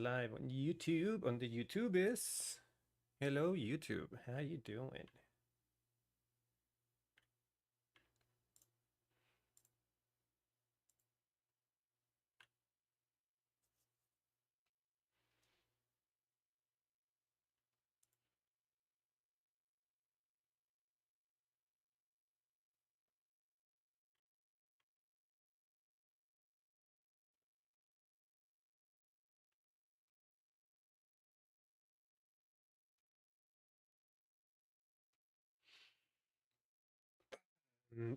live on YouTube. On the YouTube is hello YouTube. How you doing?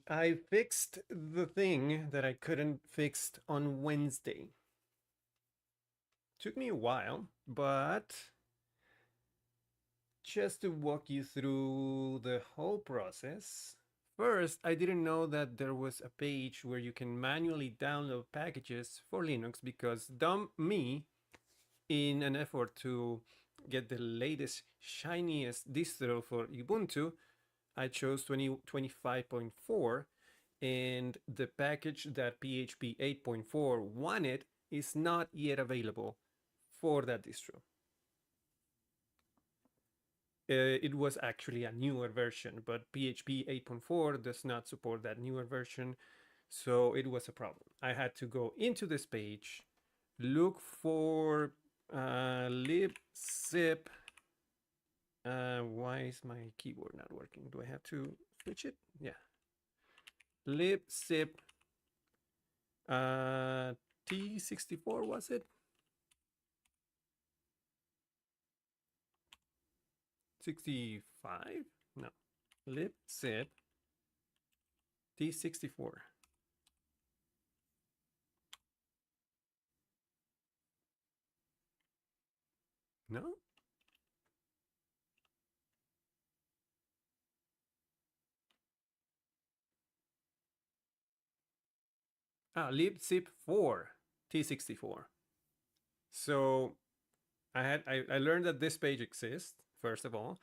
I fixed the thing that I couldn't fix on Wednesday. Took me a while, but just to walk you through the whole process. First, I didn't know that there was a page where you can manually download packages for Linux because dumb me, in an effort to get the latest, shiniest distro for Ubuntu, I chose 2025.4, and the package that PHP 8.4 wanted is not yet available for that distro. It was actually a newer version, but PHP 8.4 does not support that newer version, so it was a problem. I had to go into this page, look for libzip. Why is my keyboard not working? Do I have to switch it? Yeah. Libzip T64, was it? 65? No. Libzip T64. No? Libzip 4 T64. So I learned that this page exists, first of all.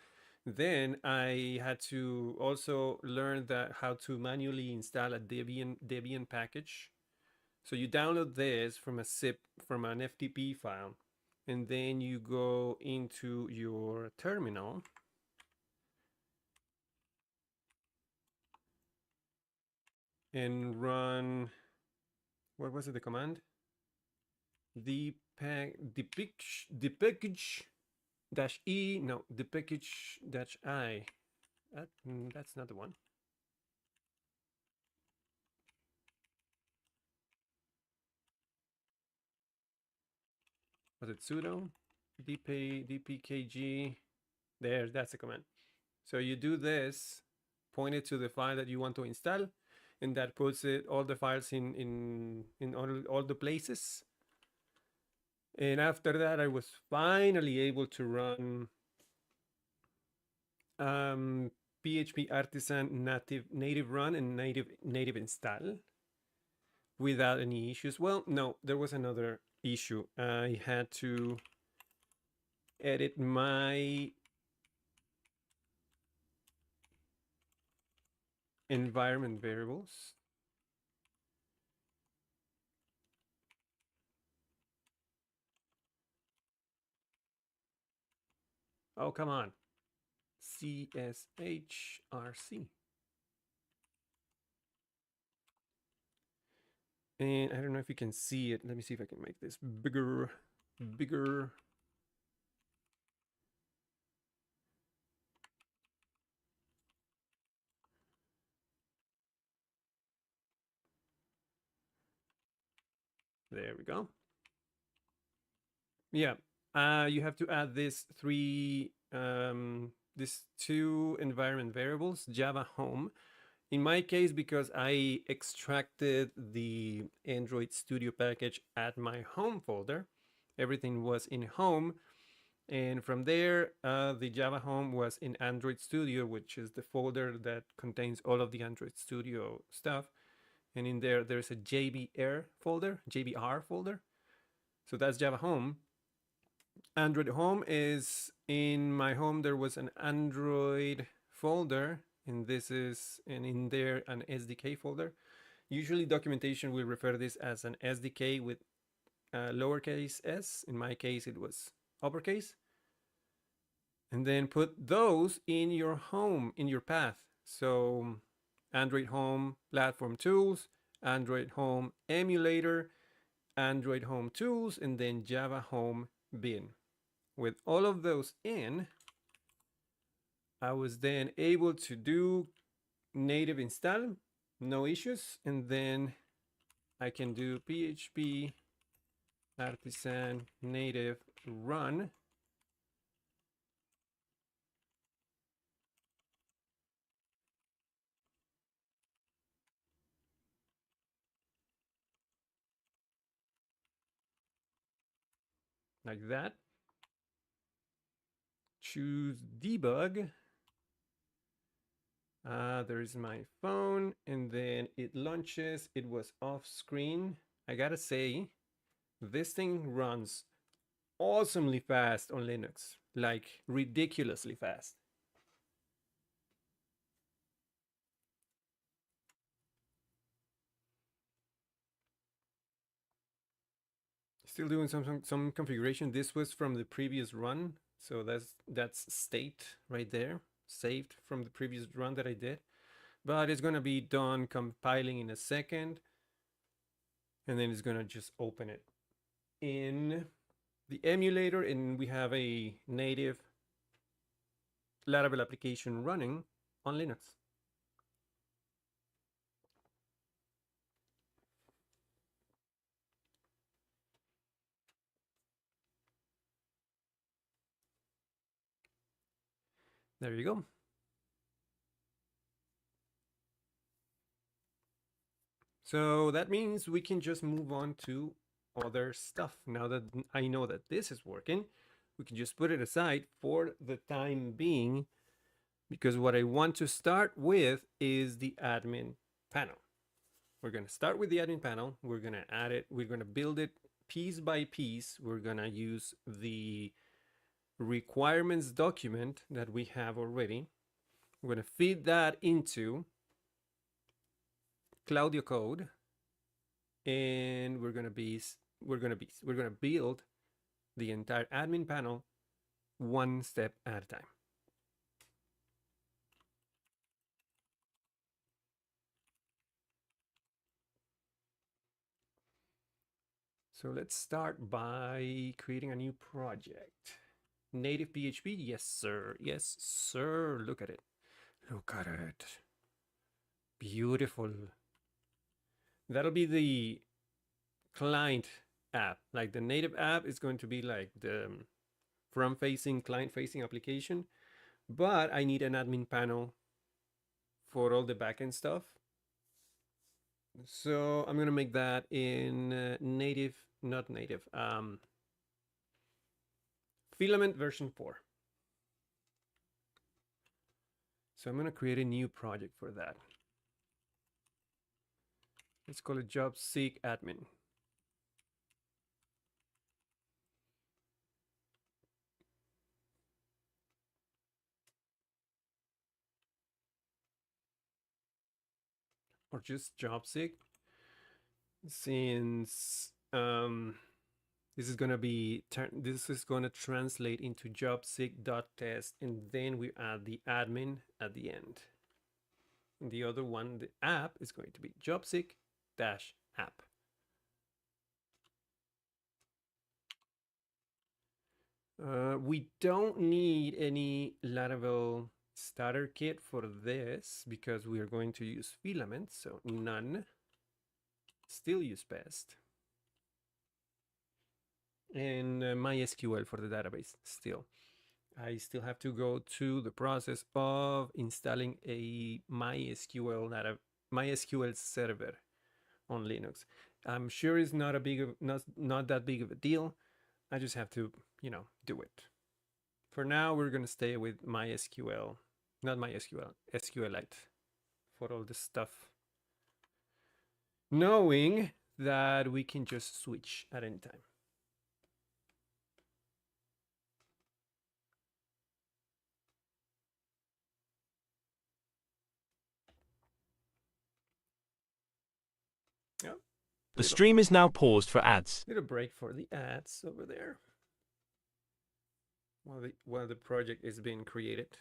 Then I had to also learn that how to manually install a Debian package. So you download this from a zip, from an FTP file, and then you go into your terminal and run, what was it, the command? The package dash E, no, the package dash I. That's not the one. Was it sudo dpkg? There, that's the command. So you do this, point it to the file that you want to install, and that puts it all the files in all the places. And after that, I was finally able to run PHP Artisan native run and native install without any issues. Well, no, there was another issue. I had to edit my environment variables. Oh, come on. CSHRC. And I don't know if you can see it. Let me see if I can make this bigger. There we go. Yeah, you have to add these two environment variables, Java home. In my case, because I extracted the Android Studio package at my home folder, everything was in home. And from there, the Java home was in Android Studio, which is the folder that contains all of the Android Studio stuff. And in there, there's a JBR folder. So that's Java home. Android home is in my home. There was an Android folder, and in there an SDK folder. Usually documentation will refer this as an SDK with lowercase s. In my case, it was uppercase. And then put those in your home, in your path. So Android Home Platform Tools, Android Home Emulator, Android Home Tools, and then Java Home Bin. With all of those in, I was then able to do native install, no issues. And then I can do PHP artisan native run. Like that. Choose debug. There's my phone, and then it launches. It was off screen. I gotta say, this thing runs awesomely fast on Linux, like ridiculously fast. Still doing some configuration. This was from the previous run, so that's state right there, saved from the previous run that I did. But it's gonna be done compiling in a second, and then it's gonna just open it in the emulator, and we have a native Laravel application running on Linux. There you go. So that means we can just move on to other stuff. Now that I know that this is working, we can just put it aside for the time being, because what I want to start with is the admin panel. We're going to start with the admin panel. We're going to add it. We're going to build it piece by piece. We're going to use the requirements document that we have already. We're going to feed that into Claudio code, and we're going to build the entire admin panel one step at a time. So let's start by creating a new project. Native PHP, yes sir, yes sir. Look at it, look at it, beautiful. That'll be the client app. Like the native app is going to be like the front-facing, client-facing application, but I need an admin panel for all the backend stuff. So I'm gonna make that in native, not native, Filament version 4. So I'm gonna create a new project for that. Let's call it job seek admin. Or just job seek, since this is gonna translate into jobseek.test, and then we add the admin at the end. And the other one, the app, is going to be jobseek-app. We don't need any Laravel starter kit for this because we are going to use Filament, so none. Still use best. And MySQL for the database still. I still have to go to the process of installing a MySQL server on Linux. I'm sure it's not that big of a deal. I just have to, do it. For now, we're gonna stay with MySQL, not MySQL, SQLite for all this stuff, knowing that we can just switch at any time. Yep. The stream is now paused for ads. Little break for the ads over there while the project is being created.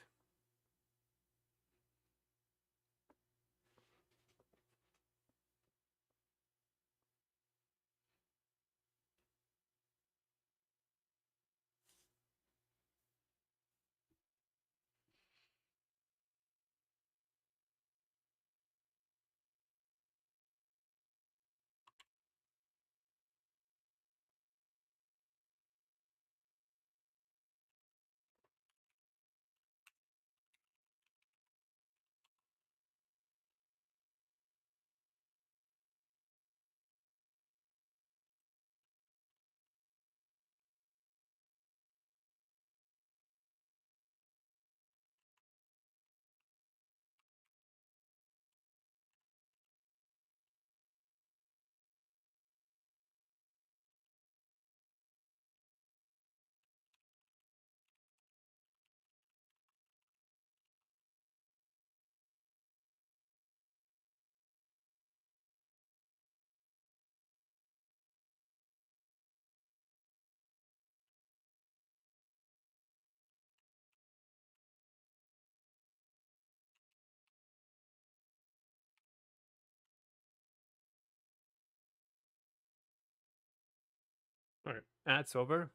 All right, ads over.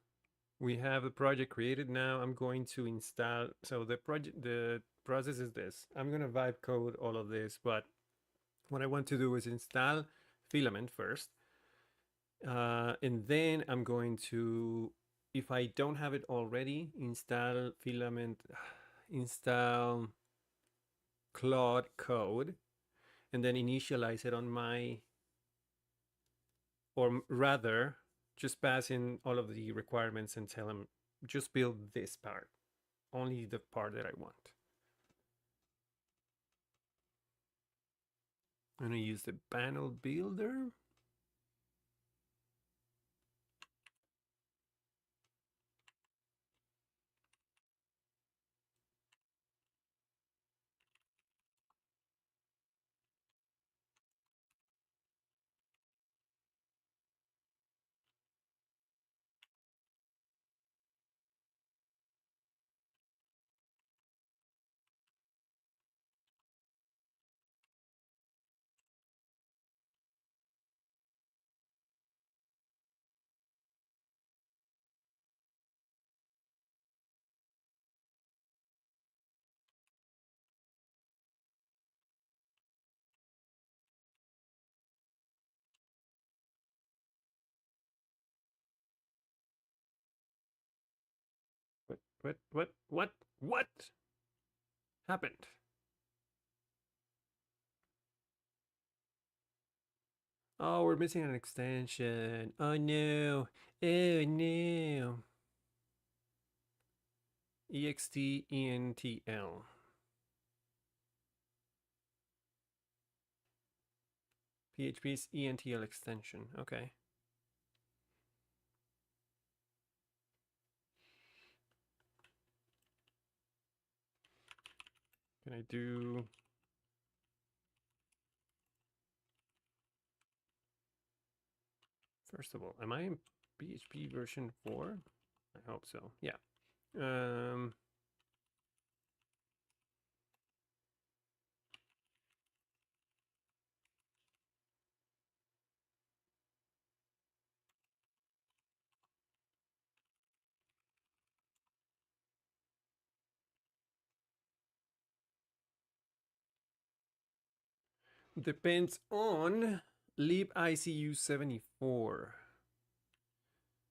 We have the project created now. I'm going to install. So the process is this. I'm gonna vibe code all of this, but what I want to do is install Filament first, and then I'm going to, if I don't have it already, install Filament, install Claude code, and then initialize it on my, or rather, just pass in all of the requirements and tell them just build this part, only the part that I want. I'm gonna use the panel builder. What happened? Oh, we're missing an extension. Oh no. Oh no. EXTENTL. PHP's ENTL extension. Okay. Can I do? First of all, am I in PHP version 4? I hope so. Yeah. Um, depends on libicu 74.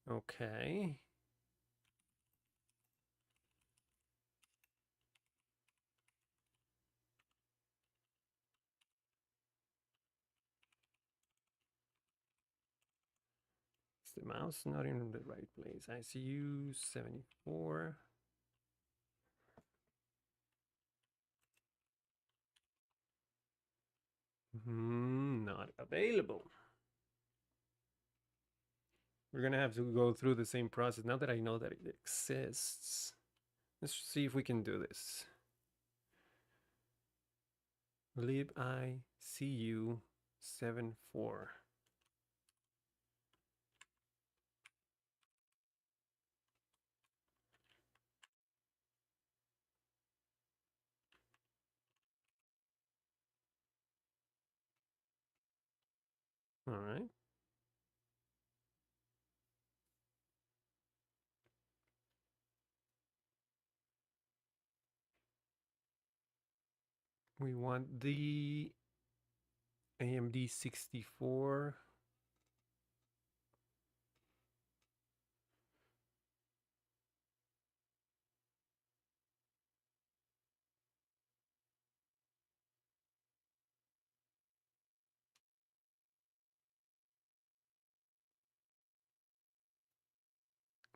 Okay. Is the mouse not in the right place? ICU 74. Not available. We're gonna have to go through the same process now that I know that it exists. Let's see if we can do this. Libicu 74. All right. We want the AMD 64.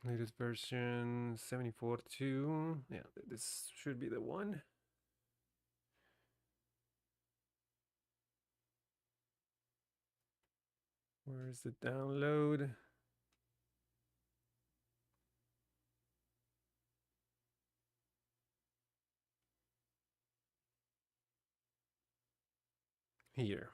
Latest version 74.2. Yeah, this should be the one. Where's the download? Here.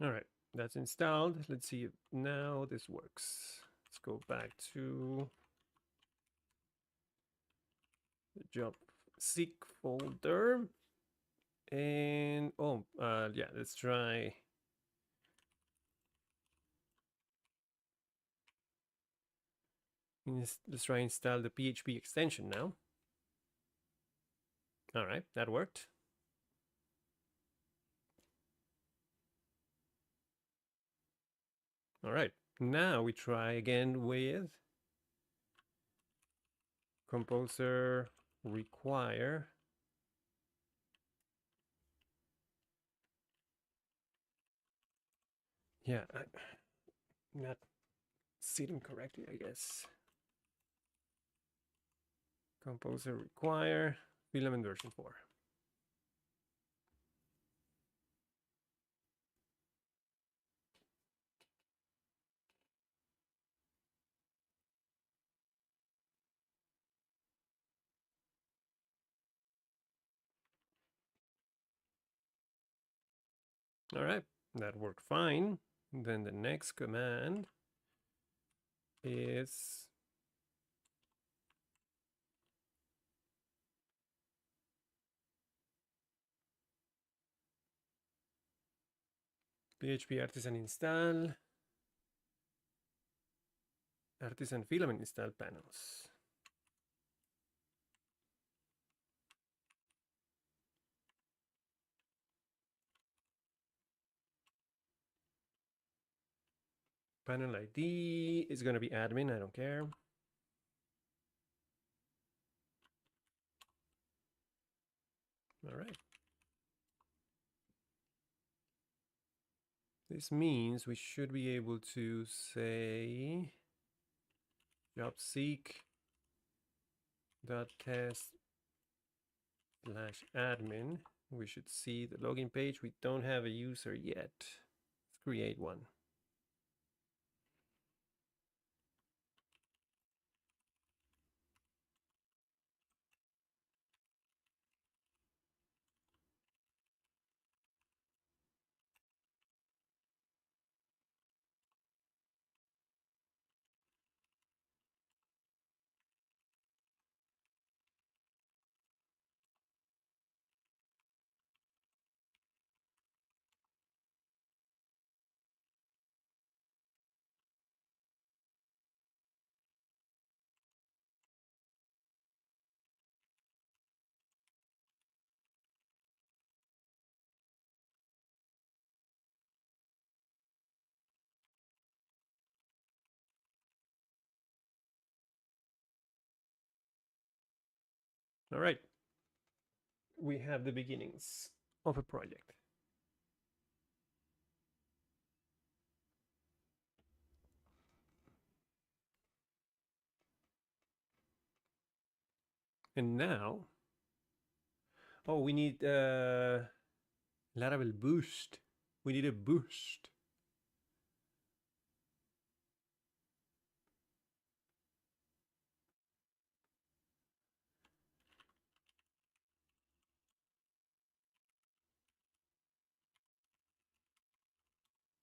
All right, that's installed. Let's see if now this works. Let's go back to the job seek folder. And yeah, let's try. Let's try install the PHP extension now. All right, that worked. All right, now we try again with composer require. Yeah, I'm not sitting correctly, I guess. Composer require filament version 4. All right, that worked fine. Then the next command is PHP artisan install artisan filament install panels. Panel ID is going to be admin. I don't care. All right. This means we should be able to say job seek dot test slash admin. We should see the login page. We don't have a user yet. Let's create one. All right. We have the beginnings of a project. And now, oh, we need Laravel boost. We need a boost.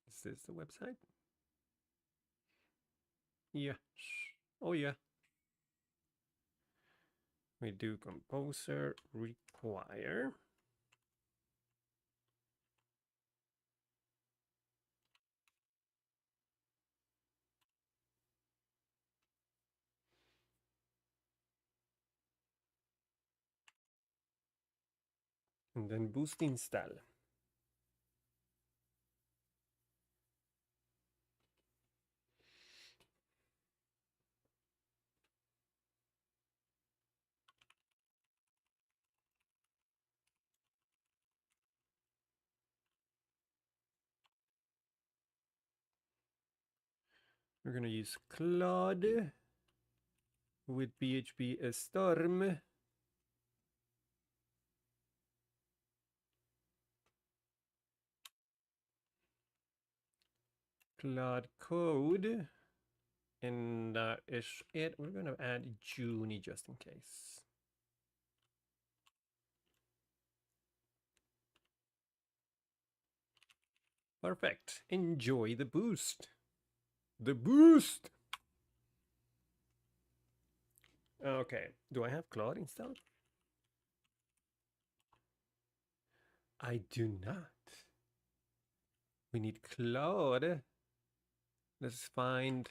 Is this the website? Yeah. Oh, yeah. We do composer require. And then boost install. We're going to use Claude with PHP Storm. Claude code. And is it. We're going to add Juni just in case. Perfect. Enjoy the boost. The boost. Okay. Do I have Claude installed? I do not. We need Claude. Let's find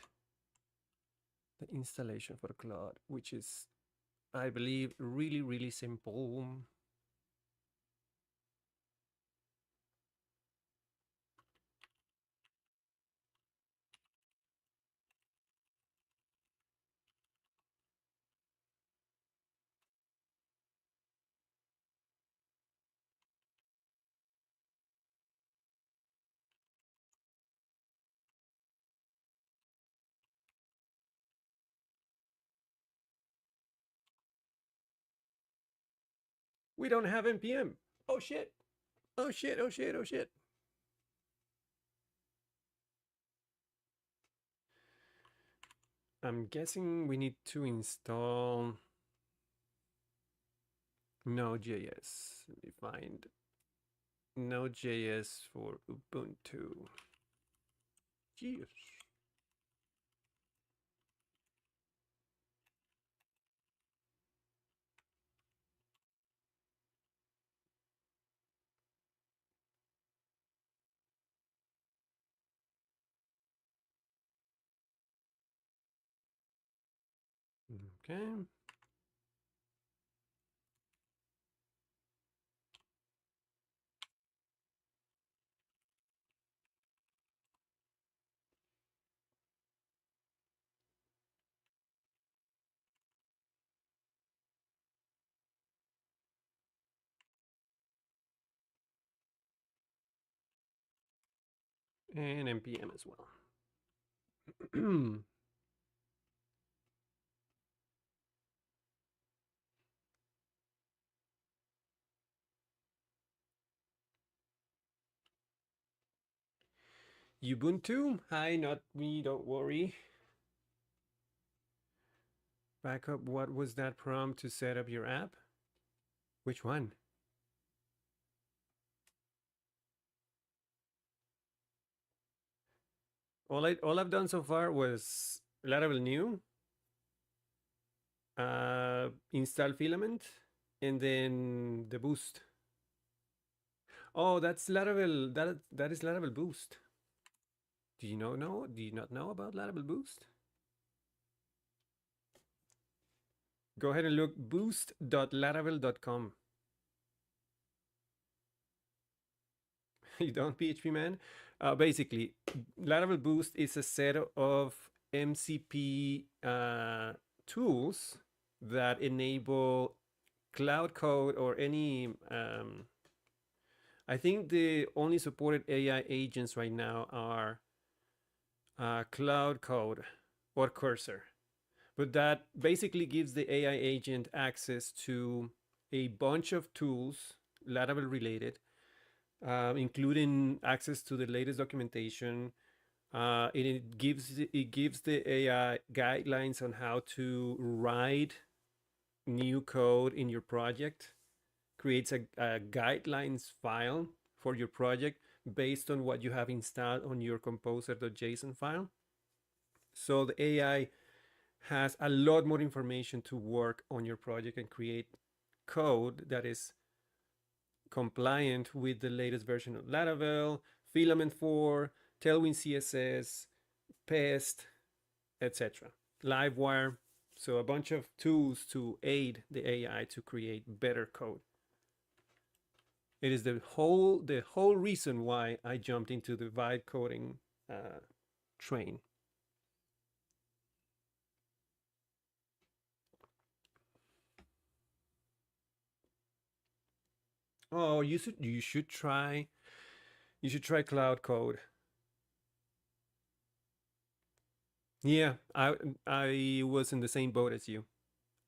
the installation for Claude, which is, I believe, really, really simple. We don't have npm. Oh shit. Oh shit. Oh shit. Oh shit. I'm guessing we need to install Node.js. Let me find Node.js for Ubuntu. Jeez. Okay. And npm as well. Ubuntu? Hi, not me, don't worry. Backup, what was that prompt to set up your app? Which one? All I've done so far was Laravel new, install filament, and then the boost. Oh, that's Laravel. That is Laravel boost. Do you know? Do you not know about Laravel boost? Go ahead and look boost.laravel.com. You don't, PHP man? Basically, Laravel Boost is a set of MCP tools that enable Cloud Code or any, I think the only supported AI agents right now are Cloud Code or Cursor. But that basically gives the AI agent access to a bunch of tools, Laravel related, including access to the latest documentation. It gives the AI guidelines on how to write new code in your project. Creates a guidelines file for your project based on what you have installed on your composer.json file. So the AI has a lot more information to work on your project and create code that is compliant with the latest version of Laravel, Filament 4, Tailwind CSS, Pest, etc. Livewire. So a bunch of tools to aid the AI to create better code. It is the whole reason why I jumped into the vibe coding train. Oh, you should try Cloud Code. Yeah, I was in the same boat as you.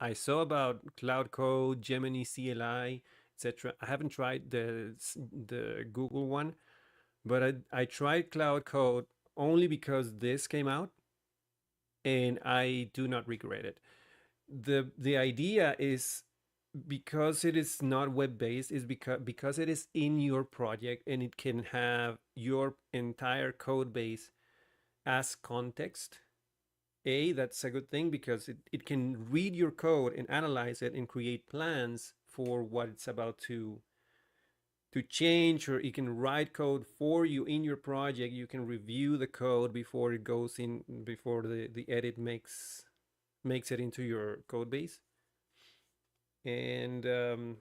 I saw about Cloud Code, Gemini CLI, etc. I haven't tried the Google one, but I tried Cloud Code only because this came out, and I do not regret it. The idea is, because it is not web based, is because it is in your project and it can have your entire code base as context. That's a good thing because it can read your code and analyze it and create plans for what it's about to change, or it can write code for you in your project. You can review the code before it goes in, before the edit makes it into your code base. And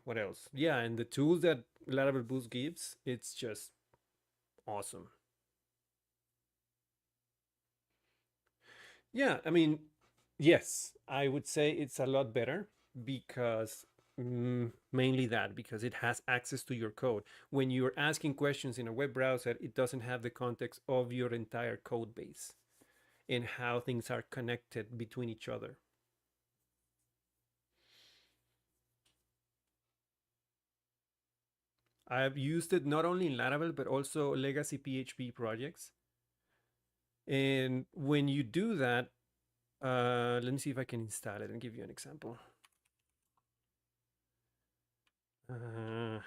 what else? Yeah, and the tools that Laravel Boost gives, it's just awesome. Yeah, I mean, yes, I would say it's a lot better because, mainly that, because it has access to your code. When you're asking questions in a web browser, it doesn't have the context of your entire code base and how things are connected between each other. I've used it not only in Laravel but also legacy PHP projects. And when you do that, let me see if I can install it and give you an example. Uh,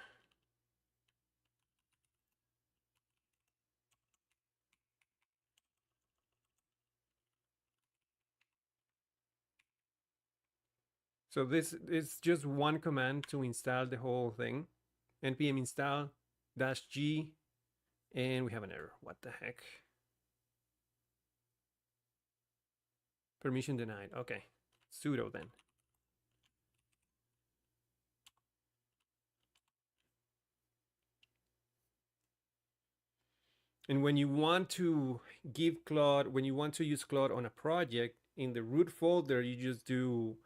so this is just one command to install the whole thing. npm install -g, and we have an error. What the heck? Permission denied. Okay, sudo then. And when you want to when you want to use Claude on a project, in the root folder, you just do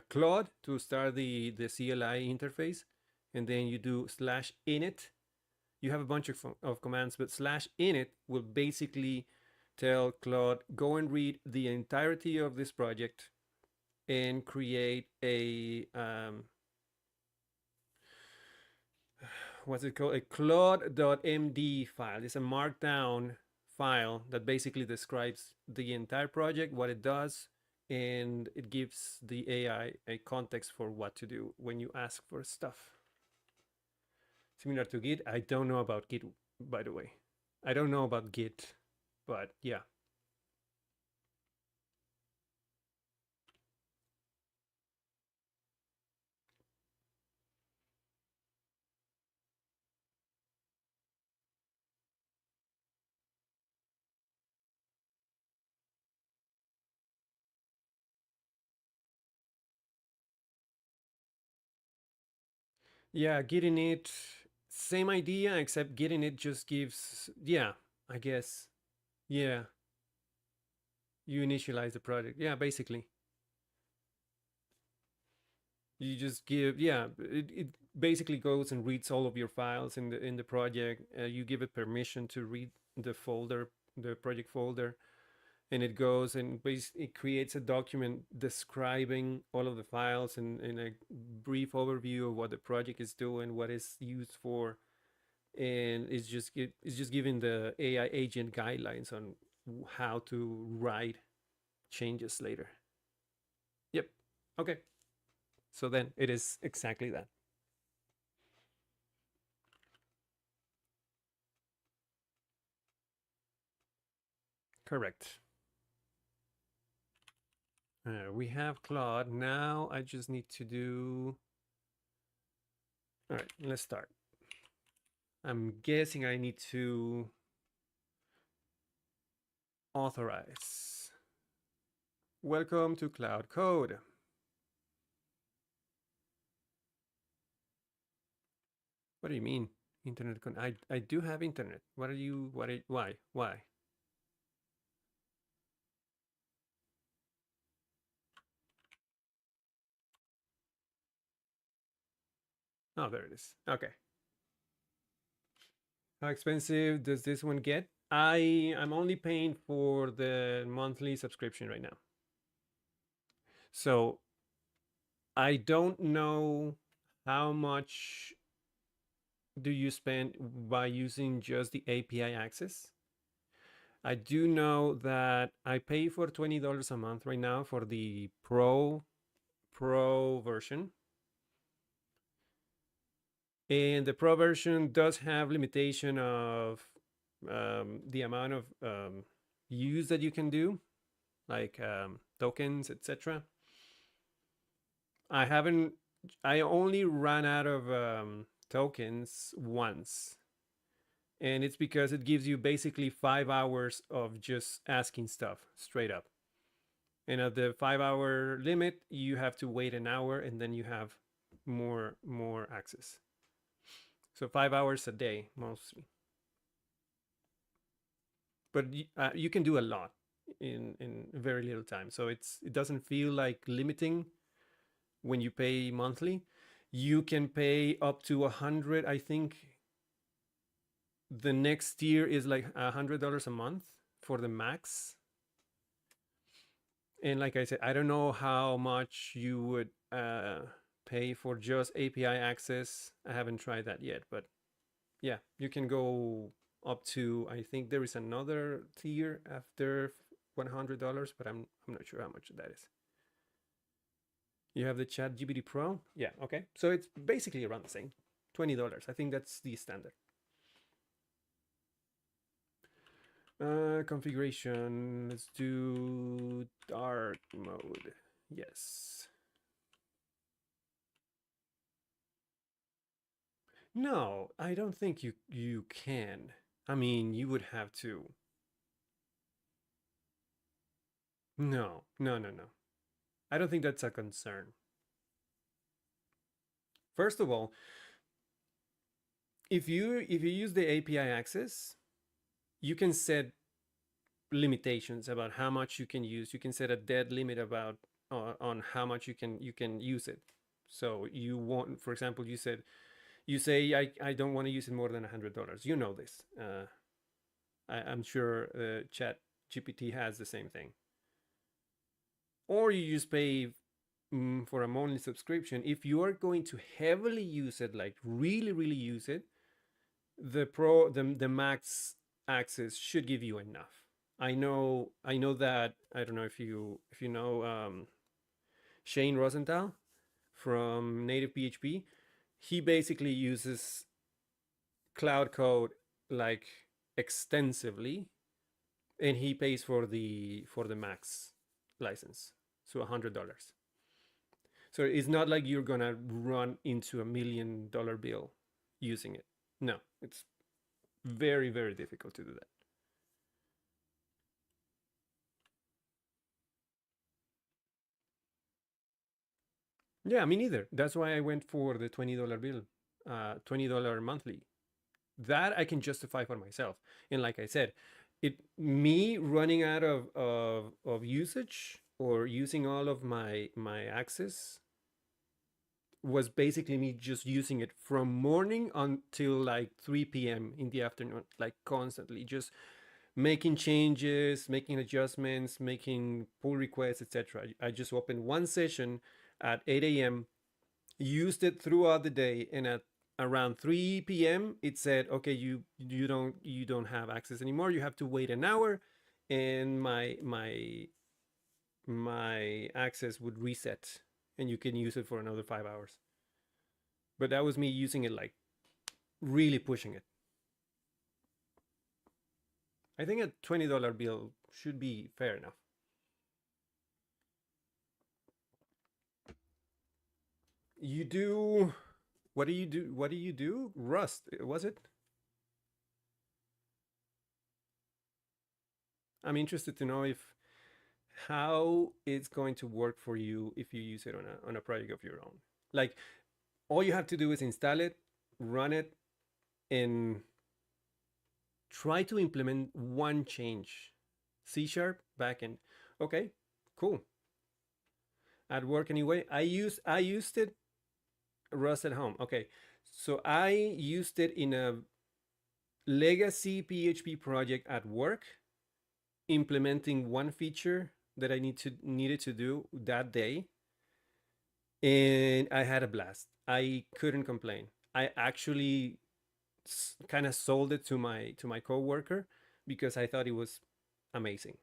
Claude to start the CLI interface, and then you do /init. You have a bunch of commands, but /init will basically tell Claude, go and read the entirety of this project and create a what's it called? A claude.md file. It's a markdown file that basically describes the entire project, what it does, and it gives the AI a context for what to do when you ask for stuff. Similar to Git. I don't know about Git, by the way. I don't know about Git, but yeah. Yeah, getting it, same idea, except getting it just gives, yeah, I guess. Yeah, you initialize the project. Yeah, basically. You just give, yeah, it basically goes and reads all of your files in the project. You give it permission to read the folder, the project folder, and it goes and it creates a document describing all of the files and a brief overview of what the project is doing, what it's used for, and it's just giving the AI agent guidelines on how to write changes later. Yep. Okay. So then it is exactly that. Correct. We have Claude. Now I just need to do. All right, let's start. I'm guessing I need to authorize. Welcome to Cloud Code. What do you mean? Internet I do have internet. What are you why? Why? Oh, there it is. Okay. How expensive does this one get? I'm only paying for the monthly subscription right now. So I don't know how much do you spend by using just the API access. I do know that I pay for $20 a month right now for the Pro version. And the Pro version does have limitation of the amount of use that you can do, like tokens, etc. I haven't. I only ran out of tokens once, and it's because it gives you basically 5 hours of just asking stuff straight up. And at the 5 hour limit, you have to wait an hour, and then you have more access. So 5 hours a day mostly, but you can do a lot in very little time. So it doesn't feel like limiting when you pay monthly. You can pay up to 100. I think the next tier is like $100 a month for the max. And like I said, I don't know how much you would pay for just API access. I haven't tried that yet, but yeah, you can go up to, I think there is another tier after $100, but I'm not sure how much that is. You have the Chat GPT Pro? Yeah, okay. So it's basically around the same. $20. I think that's the standard. Configuration. Let's do dark mode. Yes. No, I don't think you can. I mean, you would have to. No, no, no, no. I don't think that's a concern. First of all, if you use the API access, you can set limitations about how much you can use. You can set a dead limit about on how much you can use it. So you want, for example, you say I don't want to use it more than $100. You know this. I'm sure Chat GPT has the same thing. Or you just pay for a monthly subscription. If you are going to heavily use it, like really really use it, the max access should give you enough. I know that. I don't know if you know Shane Rosenthal from Native PHP. He basically uses Cloud Code like extensively, and he pays for the max license, so $100. So it's not like you're gonna run into $1 million bill using it. No, it's very very difficult to do that. Yeah, me neither. That's why I went for the $20 bill, $20 monthly. That I can justify for myself. And like I said, me running out of usage or using all of my access, was basically me just using it from morning until like 3 p.m. in the afternoon, like constantly, just making changes, making adjustments, making pull requests, etc. I just opened one session at 8 a.m., used it throughout the day, and at around 3 p.m. it said, okay, you don't have access anymore. You have to wait an hour, and my access would reset, and you can use it for another 5 hours. But that was me using it, like really pushing it. I think a $20 bill should be fair enough. You do what do you do? What do you do? Rust, was it? I'm interested to know if how it's going to work for you if you use it on a project of your own. Like all you have to do is install it, run it, and try to implement one change. C sharp backend. Okay, cool. At work anyway. I used it Rust at home. Okay, so I used it in a legacy PHP project at work, implementing one feature that I needed to do that day, and I had a blast. I couldn't complain. I actually kind of sold it to my coworker because I thought it was amazing.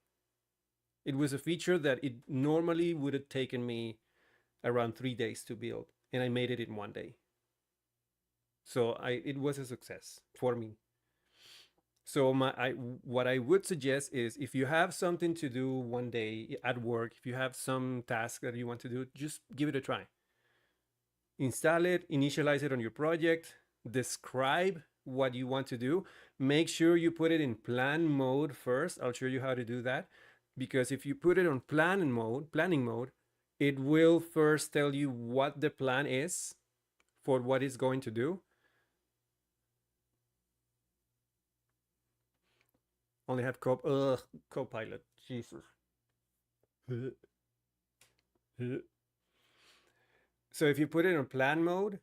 It was a feature that it normally would have taken me around 3 days to build, and I made it in one day. So it was a success for me. So what I would suggest is if you have something to do one day at work, if you have some task that you want to do, just give it a try. Install it, initialize it on your project, describe what you want to do. Make sure you put it in plan mode first. I'll show you how to do that. Because if you put it on planning mode, it will first tell you what the plan is for what it's going to do. Only have Copilot. Jesus. So if you put it on plan mode,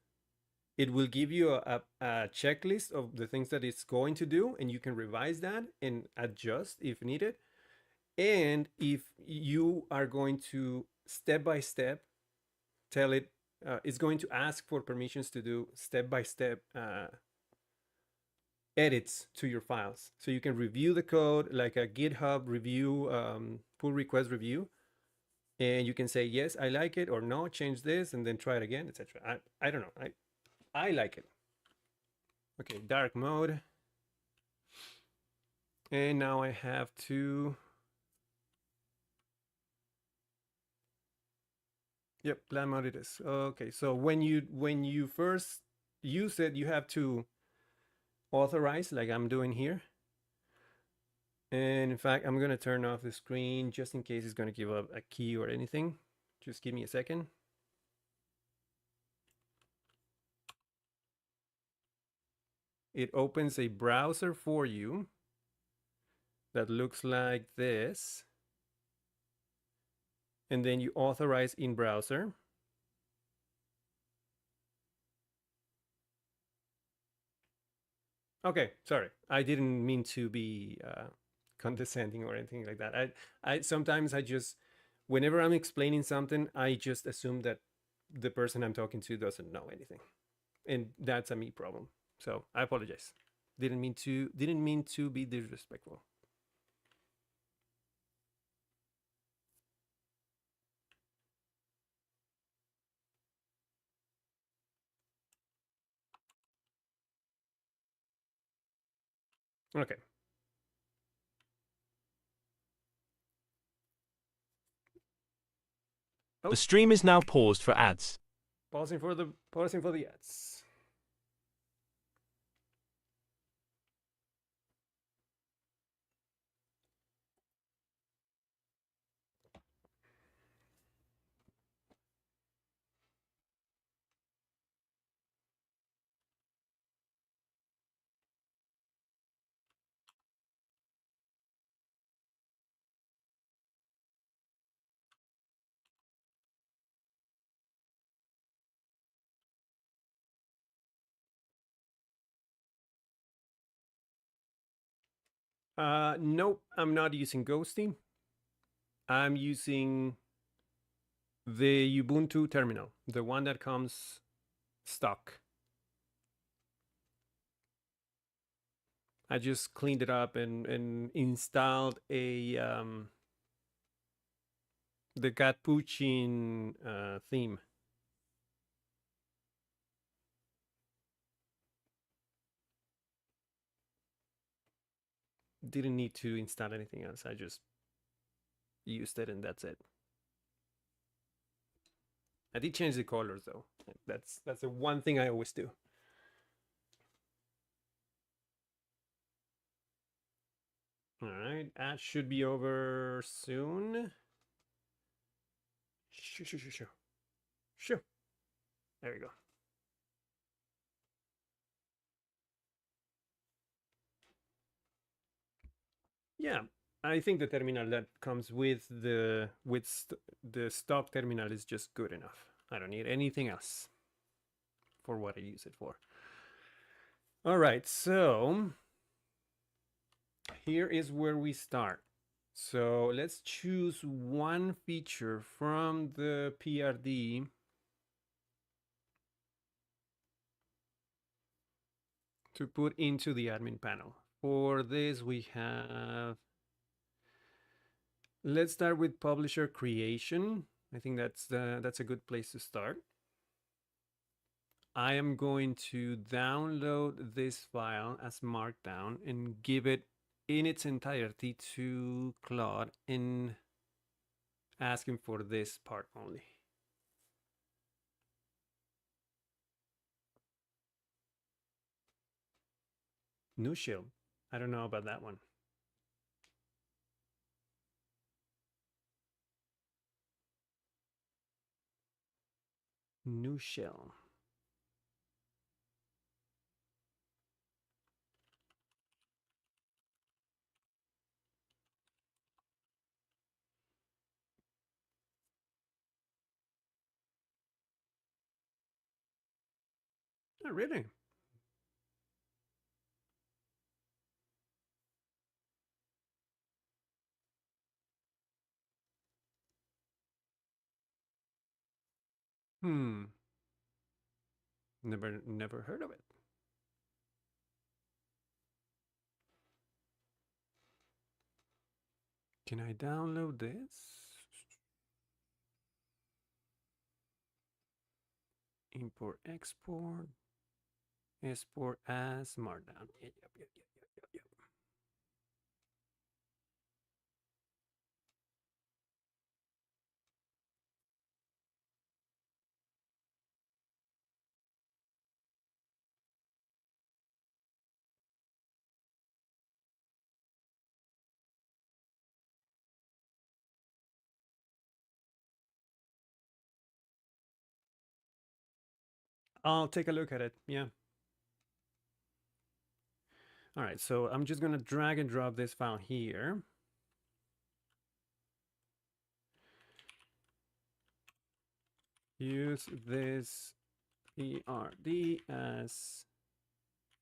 it will give you a checklist of the things that it's going to do, and you can revise that and adjust if needed. And if you are going to step by step tell it, it's going to ask for permissions to do step by step edits to your files. So you can review the code like a GitHub review, pull request review, and you can say yes, I like it, or no, change this, and then try it again, etc. I don't know. I like it. Okay, dark mode, and now I have to. Yep, plan mode it is. Okay, so when you first use it, you have to authorize, like I'm doing here. And in fact, I'm going to turn off the screen just in case it's going to give up a key or anything. Just give me a second. It opens a browser for you that looks like this. And then you authorize in browser. Okay, sorry. I didn't mean to be condescending or anything like that. I sometimes whenever I'm explaining something, I just assume that the person I'm talking to doesn't know anything, and that's a me problem. So I apologize. Didn't mean to be disrespectful. Okay. The stream is now paused for ads. Pausing for the ads. Nope, I'm not using ghosting. I'm using the Ubuntu terminal, the one that comes stock. I just cleaned it up and installed a the Capuchin theme. Didn't need to install anything else. I just used it and that's it. I did change the colors though. That's the one thing I always do. All right, that should be over soon. Sure, sure, sure, sure. Sure. There we go. Yeah, I think the terminal that comes with the stock terminal is just good enough. I don't need anything else for what I use it for. All right, so here is where we start. So let's choose one feature from the PRD to put into the admin panel. For this, we have, let's start with publisher creation. I think that's a good place to start. I am going to download this file as Markdown and give it in its entirety to Claude and ask him for this part only. New shell. I don't know about that one. New shell. Oh, really? Hmm. Never heard of it. Can I download this? Import, export, export as Markdown. Yep, yep, yep, yep, yep, yep. I'll take a look at it. Yeah. All right, so I'm just gonna drag and drop this file here. Use this PRD as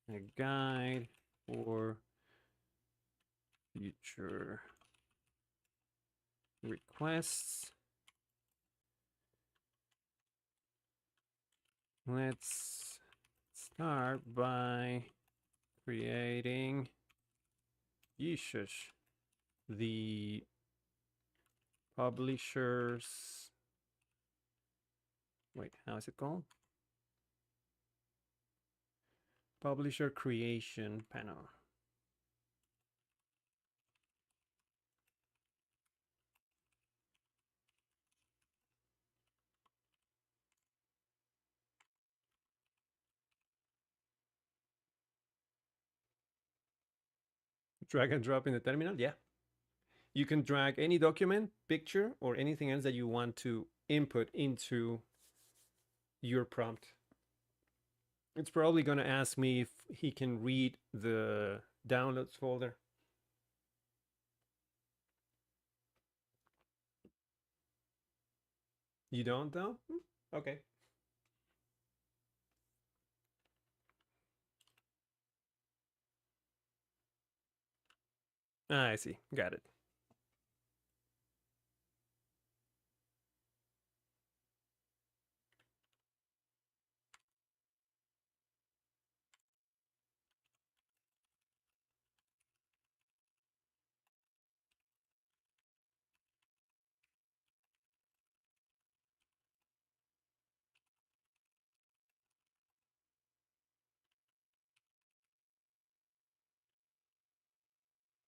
a guide for future requests. Let's start by creating Yeshush, the publishers. Wait, how is it called? Publisher creation panel. Drag and drop in the terminal. Yeah. You can drag any document, picture, or anything else that you want to input into your prompt. It's probably going to ask me if he can read the downloads folder. You don't though? Okay. Ah, I see. Got it.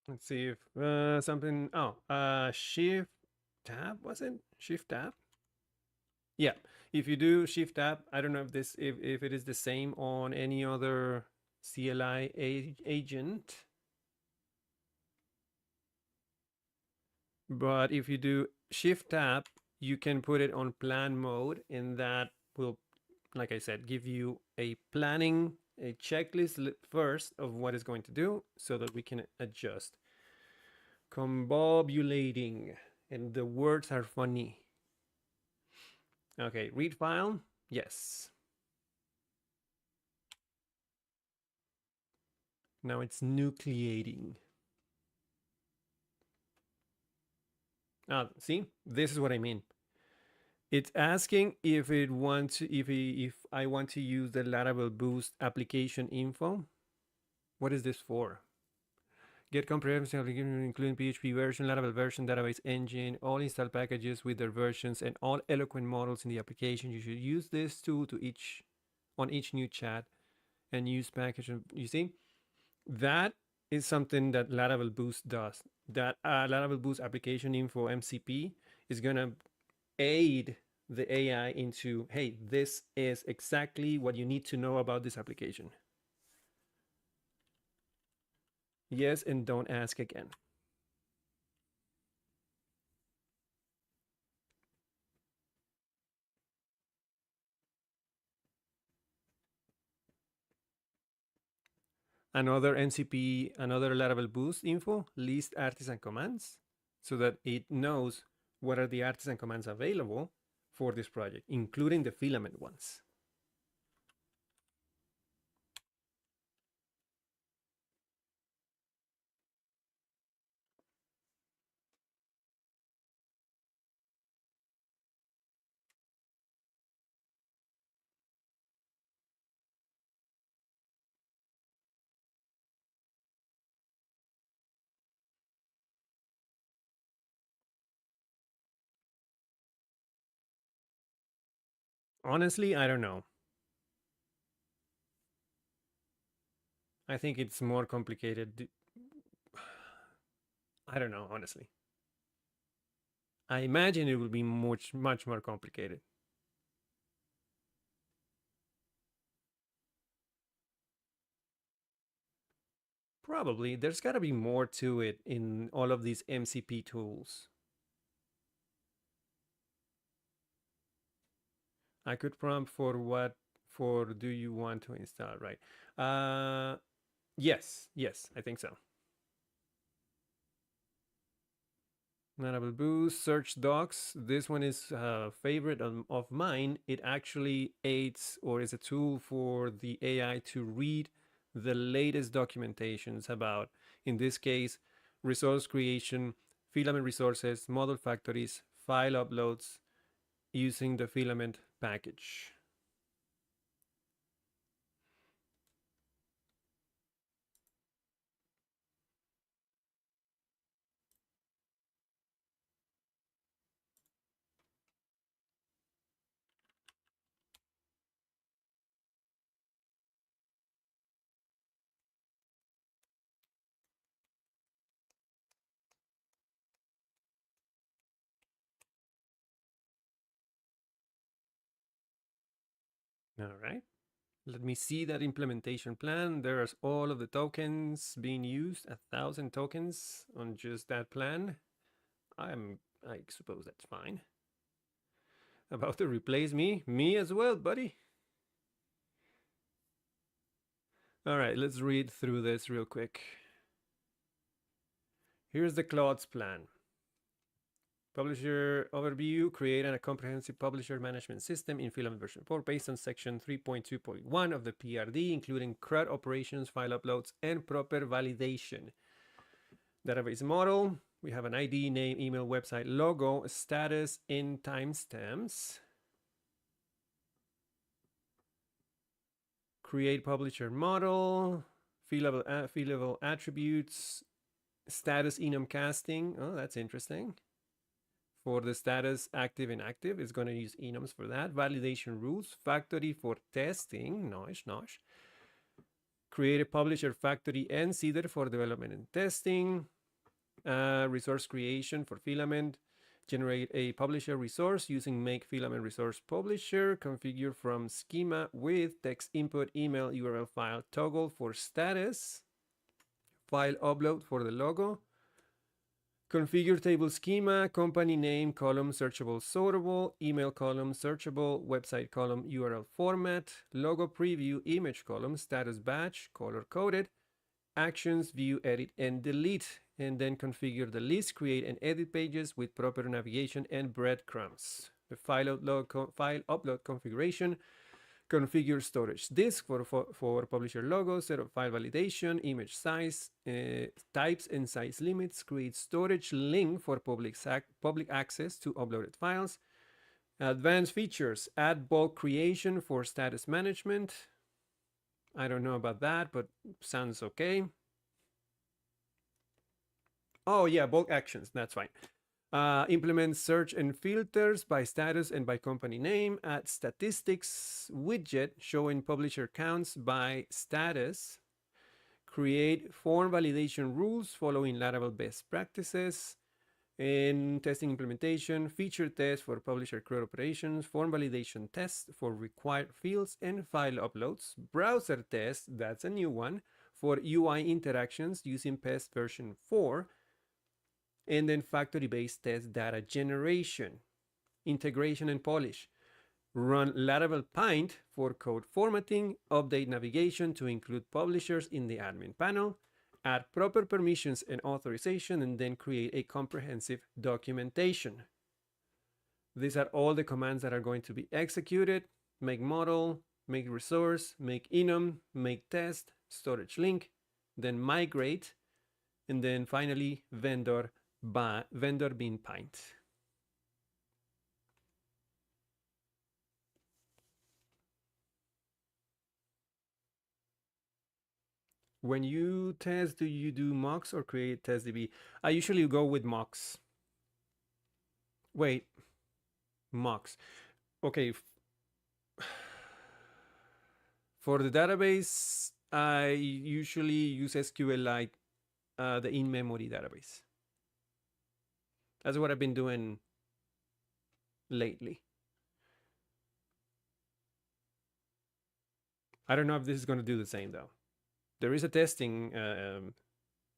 Let's see if something. Oh, shift tab was it? Shift tab. Yeah. If you do shift tab, I don't know if it is the same on any other CLI agent, but if you do shift tab, you can put it on plan mode, and that will, like I said, give you a checklist first of what it's going to do so that we can adjust. Combobulating, and the words are funny. Okay, read file. Yes. Now it's nucleating. Ah, see, this is what I mean. It's asking if it wants to, if I want to use the Laravel Boost application info. What is this for? Get comprehensive application including PHP version, Laravel version, database engine, all installed packages with their versions, and all eloquent models in the application. You should use this tool on each new chat and use package. You see, that is something that Laravel Boost does. That Laravel Boost application info MCP is gonna aid the AI into, hey, this is exactly what you need to know about this application. Yes, and don't ask again. Another MCP, another Laravel Boost info, list artisan commands, so that it knows what are the artisan commands available for this project, including the filament ones. Honestly, I don't know. I think it's more complicated. I don't know, honestly. I imagine it will be much more complicated. Probably. There's got to be more to it in all of these MCP tools. I could prompt for do you want to install, right? Yes, I think so. Laravel Boost, search docs. This one is a favorite of mine. It actually aids or is a tool for the AI to read the latest documentations about, in this case, resource creation, filament resources, model factories, file uploads using the filament package. All right. Let me see that implementation plan. There's all of the tokens being used, 1,000 tokens on just that plan. I suppose that's fine. About to replace me? Me as well, buddy. All right, let's read through this real quick. Here's the Claude's plan. Publisher overview, create a comprehensive publisher management system in Filament version 4 based on section 3.2.1 of the PRD, including CRUD operations, file uploads, and proper validation. Database model. We have an ID, name, email, website, logo, status, and timestamps. Create publisher model, fee level attributes, status enum casting. Oh, that's interesting. For the status active and inactive, it's going to use enums for that. Validation rules, factory for testing. Nice, nice. Create a publisher factory and seeder for development and testing. Resource creation for filament. Generate a publisher resource using make filament resource publisher. Configure from schema with text input, email, URL file, toggle for status. File upload for the logo. Configure table schema, company name, column, searchable, sortable, email column, searchable, website column, URL format, logo preview, image column, status batch, color coded, actions, view, edit, and delete. And then configure the list, create and edit pages with proper navigation and breadcrumbs. The file upload configuration, configure storage disk for publisher logo, set up file validation, image size, types and size limits, create storage link for public access to uploaded files. Advanced features, add bulk creation for status management. I don't know about that, but sounds okay. Oh yeah, bulk actions, that's fine. Implement search and filters by status and by company name. Add statistics widget showing publisher counts by status. Create form validation rules following Laravel best practices. In testing implementation, feature test for publisher CRUD operations, form validation test for required fields and file uploads. Browser test, that's a new one, for UI interactions using PEST version 4. And then factory-based test data generation, integration and polish. Run Laravel Paint for code formatting, update navigation to include publishers in the admin panel, add proper permissions and authorization, and then create a comprehensive documentation. These are all the commands that are going to be executed. Make model, make resource, make enum, make test, storage link, then migrate, and then finally vendor bin paint. When you test, do you do mocks or create testDB? I usually go with mocks. Wait, mocks. Okay. For the database, I usually use SQLite, the in-memory database. That's what I've been doing lately. I don't know if this is going to do the same though. There is a testing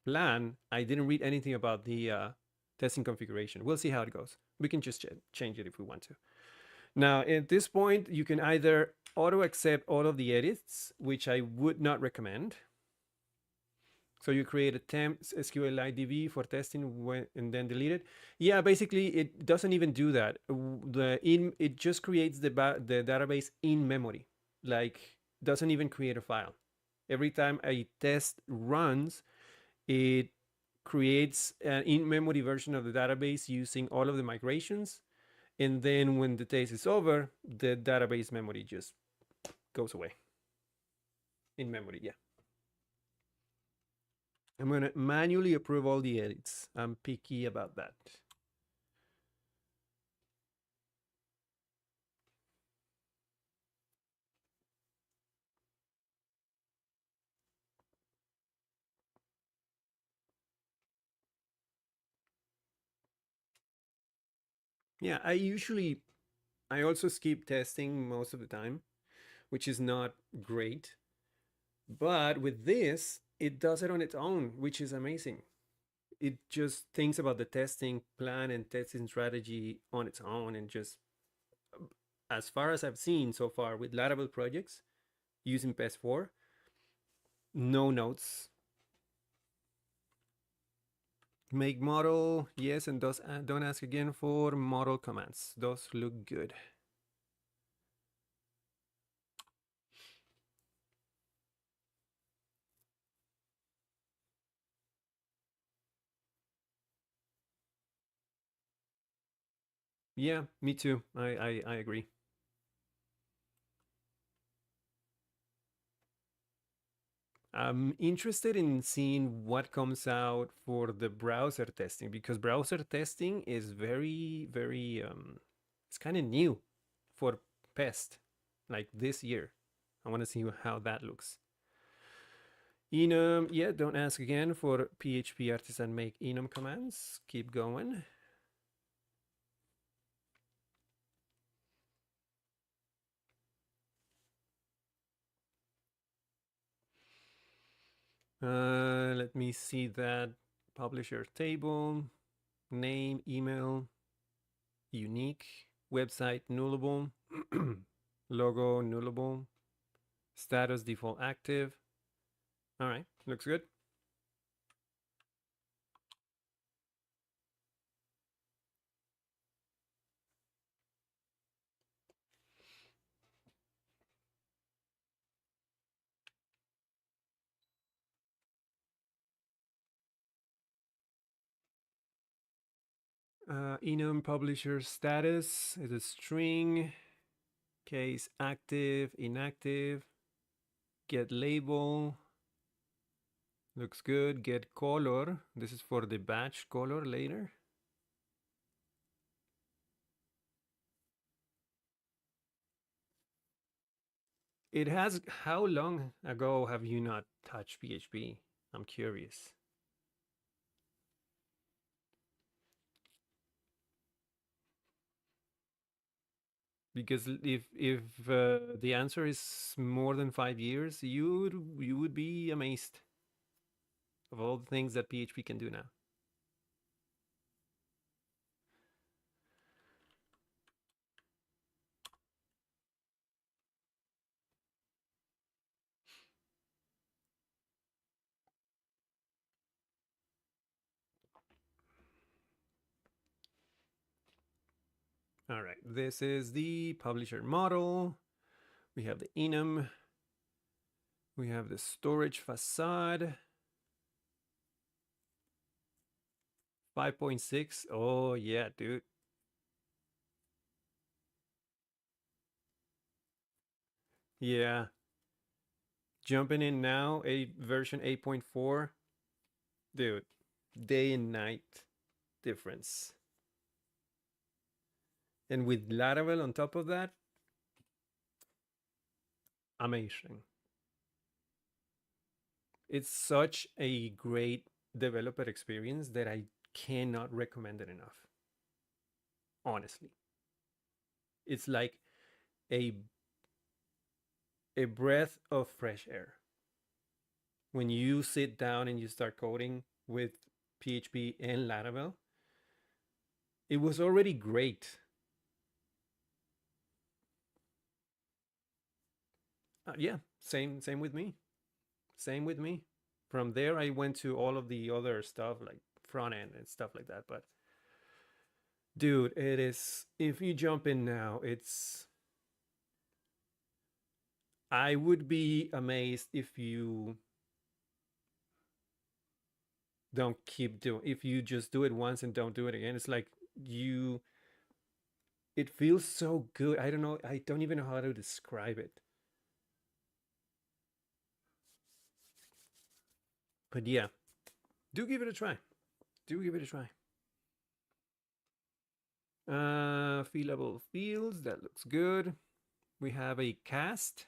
plan. I didn't read anything about the testing configuration. We'll see how it goes. We can just change it if we want to. Now, at this point, you can either auto accept all of the edits, which I would not recommend. So you create a temp SQLite DB for testing and then delete it. Yeah, basically it doesn't even do that. It just creates the database in memory. Like doesn't even create a file. Every time a test runs, it creates an in-memory version of the database using all of the migrations. And then when the test is over, the database memory just goes away. In memory, yeah. I'm going to manually approve all the edits. I'm picky about that. Yeah, I also skip testing most of the time, which is not great. But with this, it does it on its own, which is amazing. It just thinks about the testing plan and testing strategy on its own. And just as far as I've seen so far with Laravel projects using PES4, no notes. Make model, yes, and don't ask again for model commands. Those look good. Yeah, me too. I agree. I'm interested in seeing what comes out for the browser testing because browser testing is it's kind of new for Pest, like this year. I want to see how that looks. Enum, yeah, don't ask again for PHP artisan make enum commands. Keep going. Let me see that publisher table, name, email, unique, website nullable, logo nullable, status default active. All right, looks good. Enum publisher status is a string, case active, inactive, get label, looks good, get color. This is for the batch color later. It has, how long ago have you not touched PHP? I'm curious. Because if the answer is more than 5 years, you would be amazed of all the things that PHP can do now. All right, this is the publisher model. We have the enum. We have the storage facade. 5.6. Oh yeah, dude. Yeah, jumping in now, a version 8.4. Dude, day and night difference. And with Laravel on top of that, amazing. It's such a great developer experience that I cannot recommend it enough. Honestly, it's like a a breath of fresh air when you sit down and you start coding with PHP and Laravel. It was already great. Yeah, same with me. Same with me. From there, I went to all of the other stuff like front end and stuff like that. But dude, it is. If you jump in now, it's. I would be amazed if you don't keep doing. If you just do it once and don't do it again, it's like you. It feels so good. I don't know. I don't even know how to describe it. But yeah, do give it a try. Do give it a try. Fillable fields. That looks good. We have a cast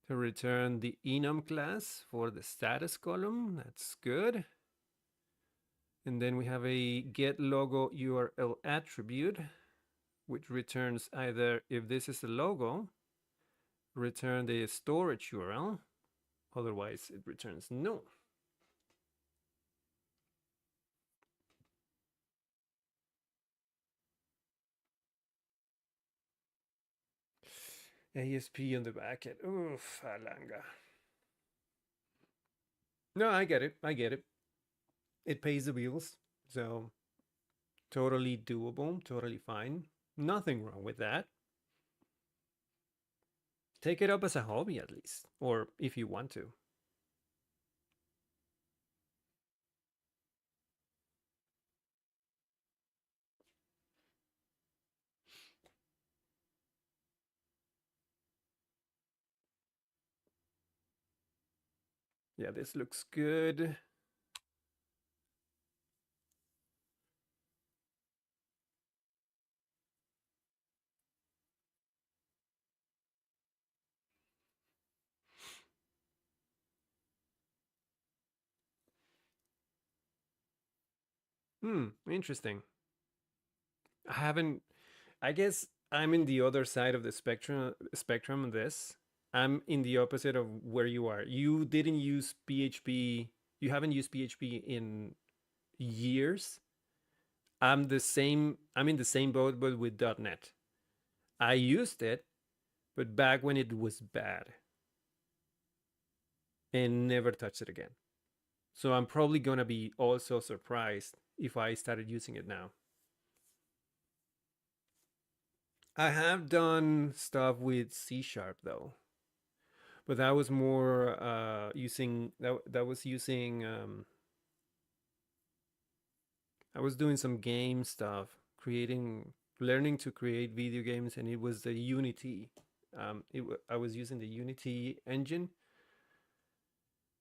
to return the enum class for the status column. That's good. And then we have a get logo URL attribute, which returns either if this is a logo, return the storage URL. Otherwise, it returns no. ASP on the backend. Oof, alanga. No, I get it. I get it. It pays the bills. So totally doable, totally fine. Nothing wrong with that. Take it up as a hobby at least, or if you want to. Yeah, this looks good. Interesting. I haven't. I guess I'm in the other side of the spectrum of this. I'm in the opposite of where you are. You didn't use PHP. You haven't used PHP in years. I'm in the same boat, but with .NET. I used it, but back when it was bad, and never touched it again. So I'm probably gonna be also surprised if I started using it now. I have done stuff with C sharp though, but that was more using that was using I was doing some game stuff, creating learning to create video games, and it was the Unity. I was using the Unity engine,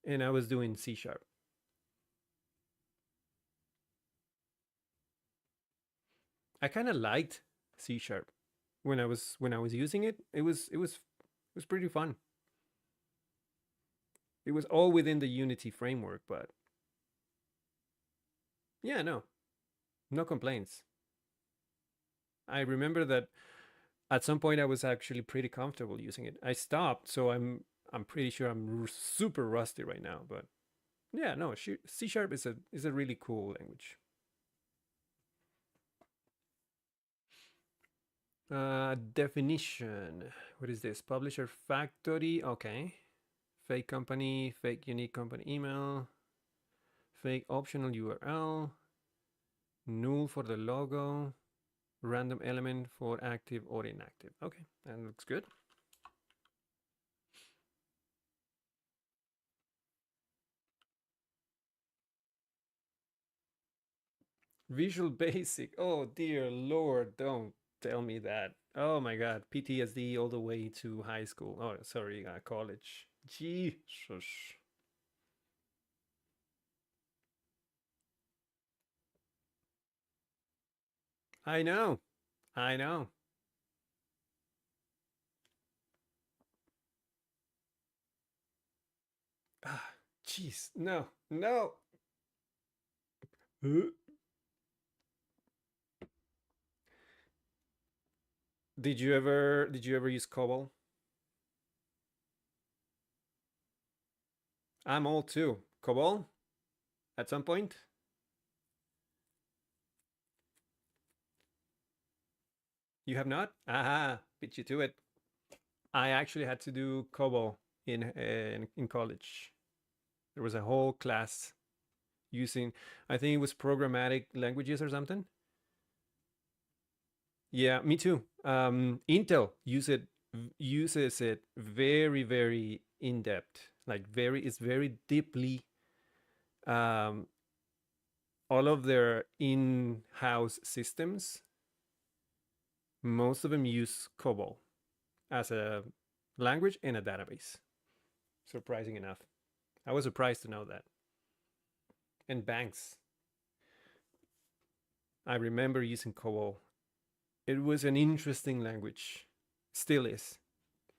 and I was doing C sharp. I kind of liked C sharp when I was using it. It was pretty fun. It was all within the Unity framework, but yeah, no complaints. I remember that at some point I was actually pretty comfortable using it. I stopped, so I'm pretty sure super rusty right now. But yeah, no, C sharp is a really cool language. Definition. What is this? Publisher factory. Okay. Fake company, fake unique company email, fake optional URL, null for the logo, random element for active or inactive. Okay, that looks good. Visual Basic. Oh dear Lord, don't tell me that. Oh my God, PTSD all the way to high school. Oh, sorry, college. Jesus. I know. I know. Ah, jeez. No. No. Did you ever use COBOL? I'm old too. COBOL at some point? You have not? Aha, beat you to it. I actually had to do COBOL in college. There was a whole class using, I think it was programmatic languages or something. Yeah, me too. Intel uses it very very in depth, like very it's very deeply. Um, all of their in-house systems, most of them use COBOL as a language and a database. Surprising enough, I was surprised to know that. And banks, I remember using COBOL. It was an interesting language, still is.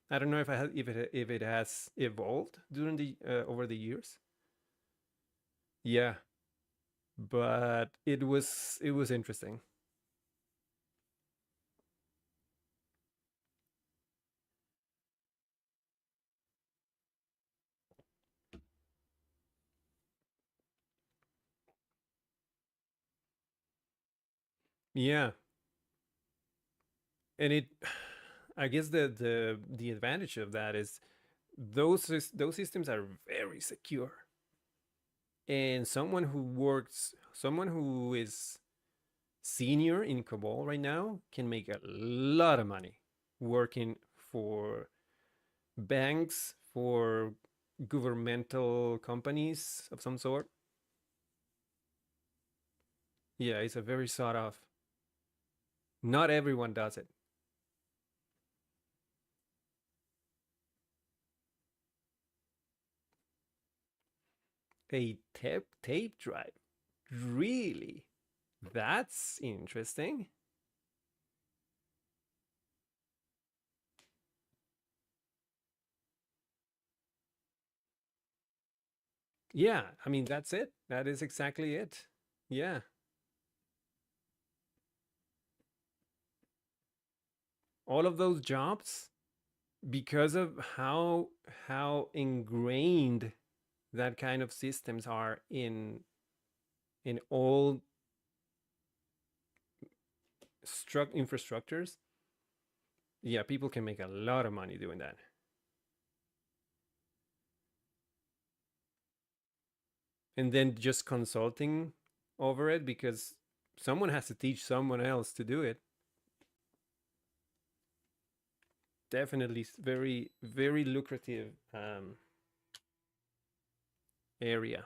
I don't know if it has evolved during the over the years. Yeah, but it was interesting. Yeah, and it I guess the advantage of that is those systems are very secure, and someone who is senior in COBOL right now can make a lot of money working for banks, for governmental companies of some sort. Yeah, it's a very sought of. Not everyone does it. A tape drive. Really? That's interesting. Yeah, I mean, that's it. That is exactly it. Yeah. All of those jobs, because of how ingrained that kind of systems are in all infrastructures, yeah, people can make a lot of money doing that. And then just consulting over it because someone has to teach someone else to do it. Definitely very, very lucrative area.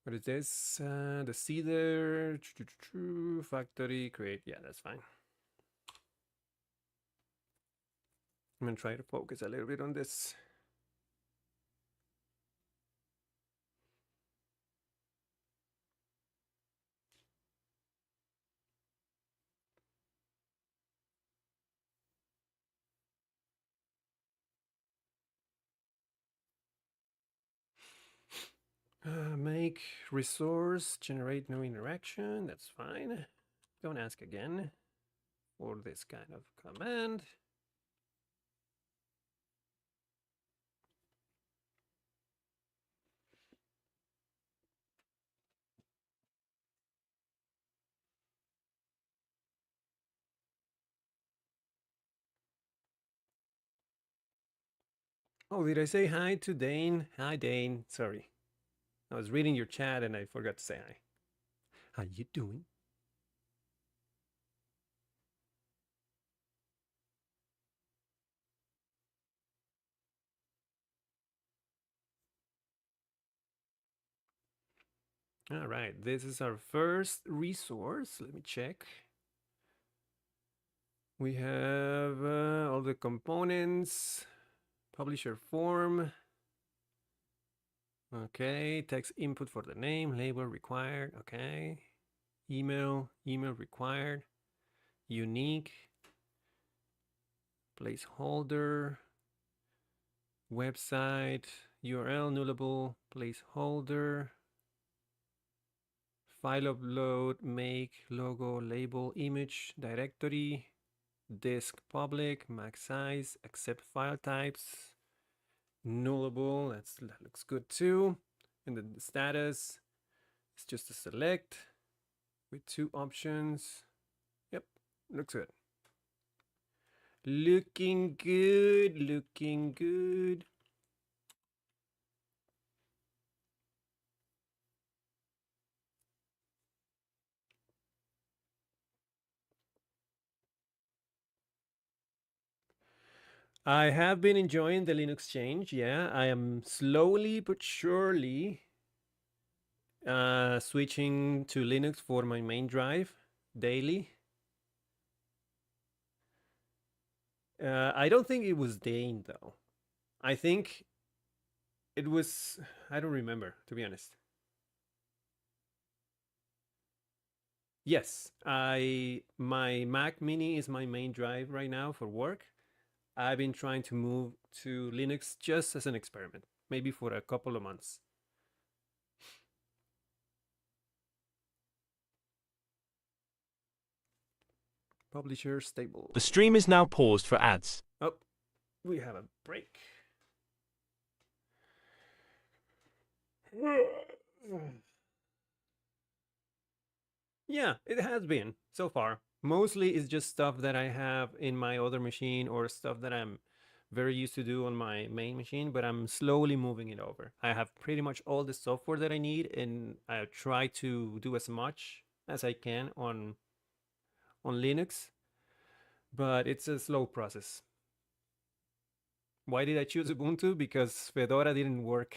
What is this? The Cedar factory create. Yeah, that's fine. I'm gonna try to focus a little bit on this. Make resource generate no interaction. That's fine. Don't ask again for this kind of command. Oh, did I say hi to Dane? Hi, Dane. Sorry. I was reading your chat and I forgot to say hi. How you doing? All right, this is our first resource. Let me check. We have all the components, publisher form. Okay, text input for the name, label required. Okay, email required, unique, placeholder, website, URL nullable, placeholder, file upload, make, logo, label, image, directory, disk public, max size, accept file types, nullable. That looks good too. And then the status is just a select with two options. Yep, looks good. Looking good, looking good. I have been enjoying the Linux change. Yeah, I am slowly but surely switching to Linux for my main drive daily. I don't think it was Dane though. I think it was. I don't remember, to be honest. Yes, I my Mac Mini is my main drive right now for work. I've been trying to move to Linux just as an experiment, maybe for a couple of months. Publisher stable. The stream is now paused for ads. Oh, we have a break. Yeah, it has been so far. Mostly it's just stuff that I have in my other machine or stuff that I'm very used to do on my main machine, but I'm slowly moving it over. I have pretty much all the software that I need, and I try to do as much as I can on Linux, but it's a slow process. Why did I choose Ubuntu? Because Fedora didn't work.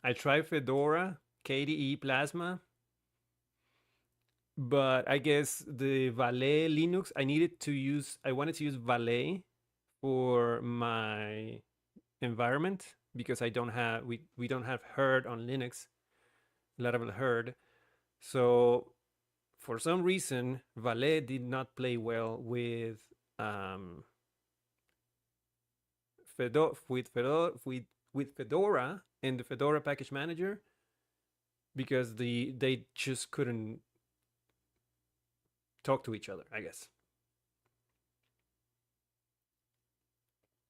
I tried Fedora, KDE Plasma, But I guess the Valet Linux, I wanted to use Valet for my environment because we don't have herd on Linux, Laravel herd. So for some reason, Valet did not play well with um, with Fedora and the Fedora package manager because they just couldn't talk to each other. I guess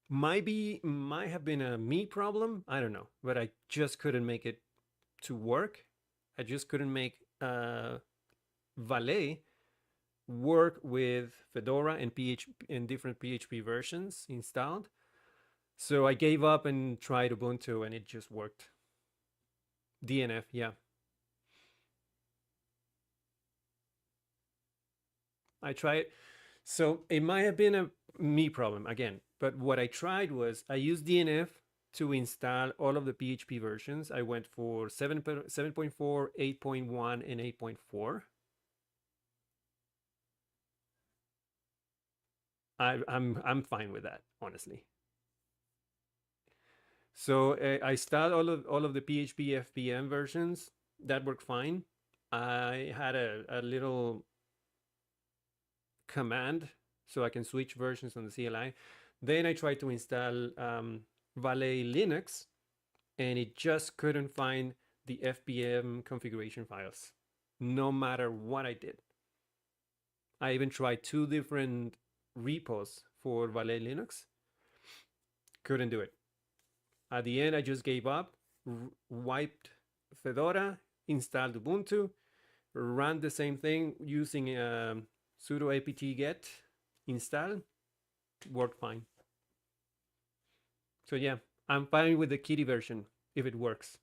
might have been a me problem. I don't know, but I just couldn't make it to work. I just couldn't make Valet work with Fedora and PHP and different PHP versions installed. So I gave up and tried Ubuntu, and it just worked. DNF, yeah. I tried. So it might have been a me problem again, but what I tried was I used DNF to install all of the PHP versions. I went for 7.4, 8.1, and 8.4. I'm fine with that, honestly. So I installed all of the PHP FPM versions. That worked fine. I had a little command so I can switch versions on the CLI. Then I tried to install Valet Linux, and it just couldn't find the FPM configuration files, no matter what I did. I even tried two different repos for Valet Linux, couldn't do it. At the end, I just gave up, wiped Fedora, installed Ubuntu, ran the same thing using sudo apt get install, worked fine. So yeah, I'm fine with the Kitty version if it works.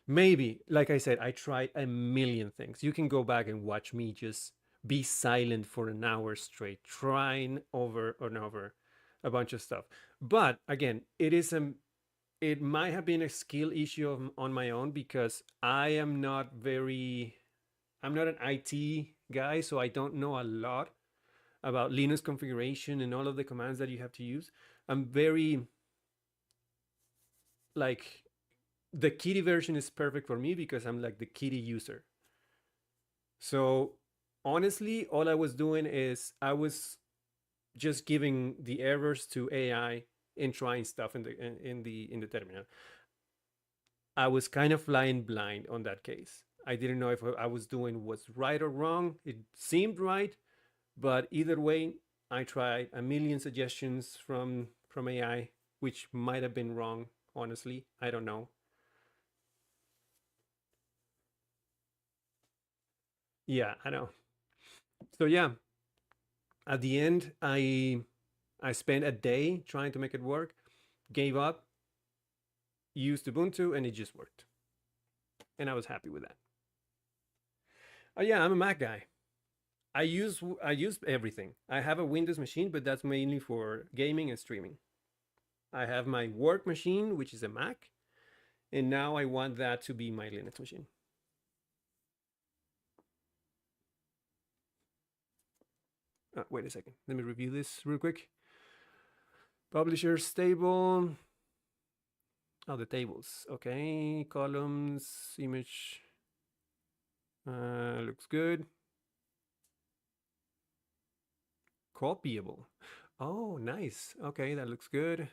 Maybe, like I said, I tried a million things. You can go back and watch me just be silent for an hour straight, trying over and over a bunch of stuff. But again, it might have been a skill issue on my own because I'm not an IT guy, so I don't know a lot about Linux configuration and all of the commands that you have to use. I'm very like the Kitty version is perfect for me because I'm like the Kitty user. So honestly, all I was doing is I was just giving the errors to AI and trying stuff in the terminal. I was kind of flying blind on that case. I didn't know if I was doing what's right or wrong. It seemed right, but either way, I tried a million suggestions from AI, which might have been wrong. Honestly, I don't know. Yeah, I know. So yeah, at the end, I spent a day trying to make it work, gave up, used Ubuntu, and it just worked, and I was happy with that. Oh yeah, I'm a Mac guy. I use everything. I have a Windows machine, but that's mainly for gaming and streaming. I have my work machine, which is a Mac, and now I want that to be my Linux machine. Wait a second. Let me review this real quick. Publishers table. Oh, the tables. Okay, columns, image. Looks good. Copyable. Oh, nice. Okay, that looks good.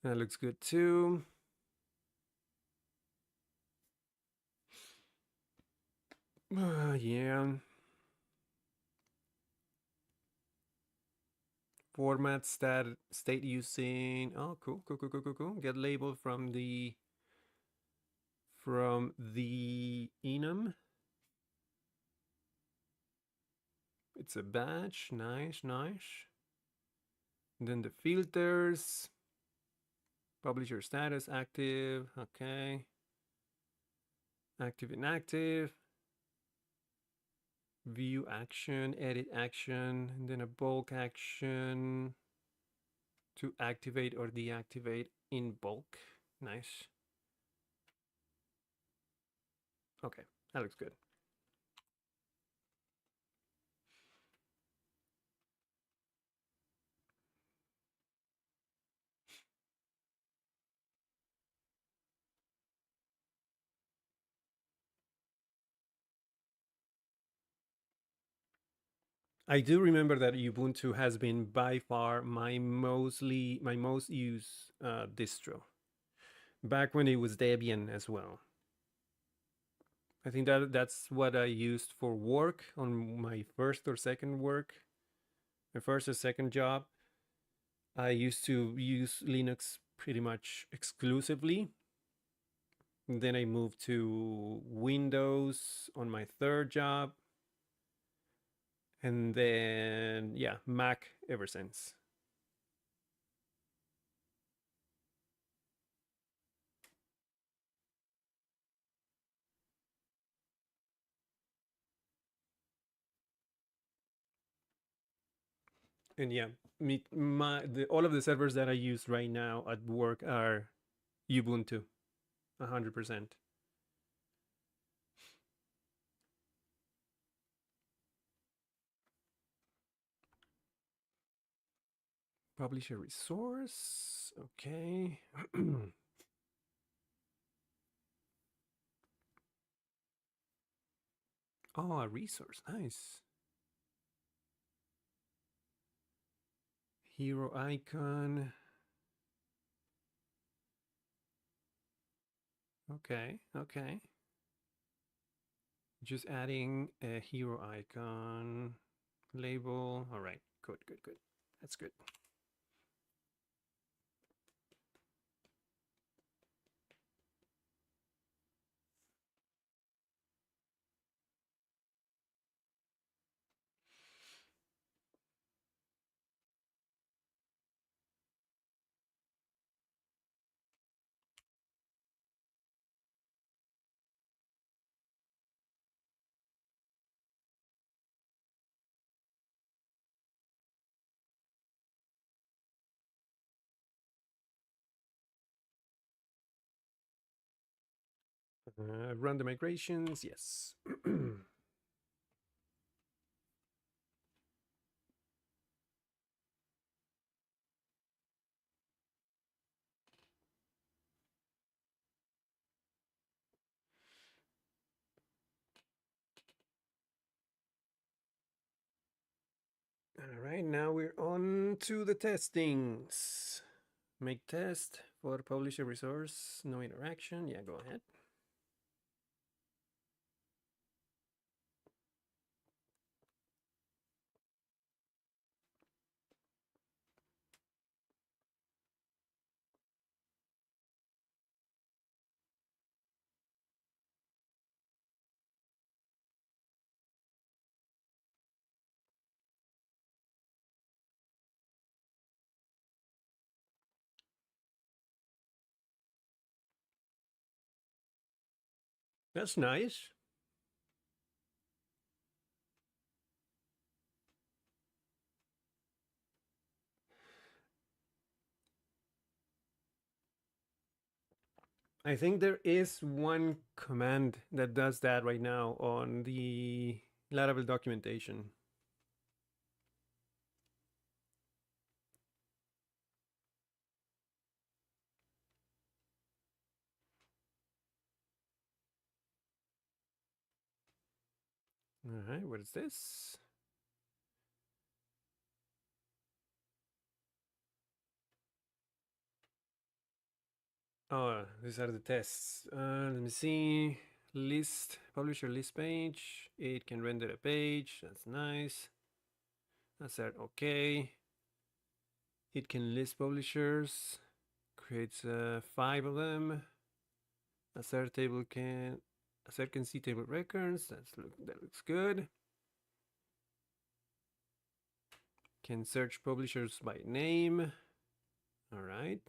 That looks good too. Yeah. Format state using. Oh, cool, cool, cool, cool, cool, cool. Get label from the enum. It's a batch. Nice, nice. And then the filters. Publisher status active. Okay. Active, inactive. View action, edit action, and then a bulk action to activate or deactivate in bulk. Nice. Okay, that looks good. I do remember that Ubuntu has been by far my most used distro back when it was Debian as well. I think that's what I used for work on my first or second work, my first or second job. I used to use Linux pretty much exclusively. Then I moved to Windows on my third job, and then yeah, Mac ever since. And yeah, all of the servers that I use right now at work are Ubuntu, 100%. Publish a resource. Okay. Oh, a resource. Nice. Hero icon. Okay. Okay. Just adding a hero icon label. All right. Good, good, good. That's good. Run the migrations. Yes. All right, now we're on to the testings. Make test for publisher resource, no interaction. Yeah, go ahead. That's nice. I think there is one command that does that right now on the Laravel documentation. All right, what is this? Oh, these are the tests. Let me see. List, publisher list page. It can render a page. That's nice. That's that. Okay. It can list publishers. Creates 5 of them. Assert table can assert can see table records. That looks good. Can search publishers by name. All right.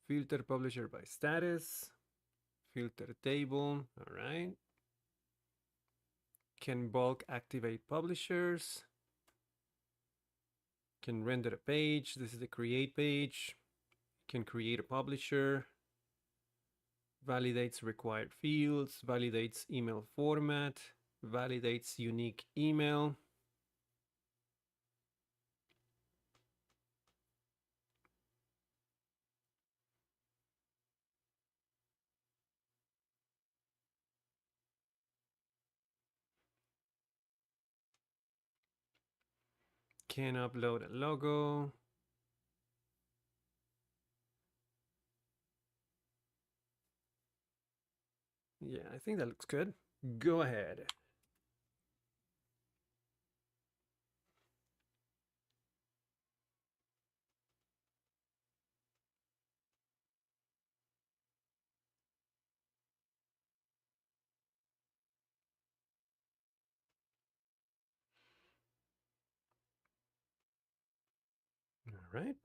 Filter publisher by status. Filter table. All right. Can bulk activate publishers. Can render a page. This is the create page. Can create a publisher. validates required fields, validates email format, validates unique email. Can upload a logo. Yeah, I think that looks good. Go ahead. All right.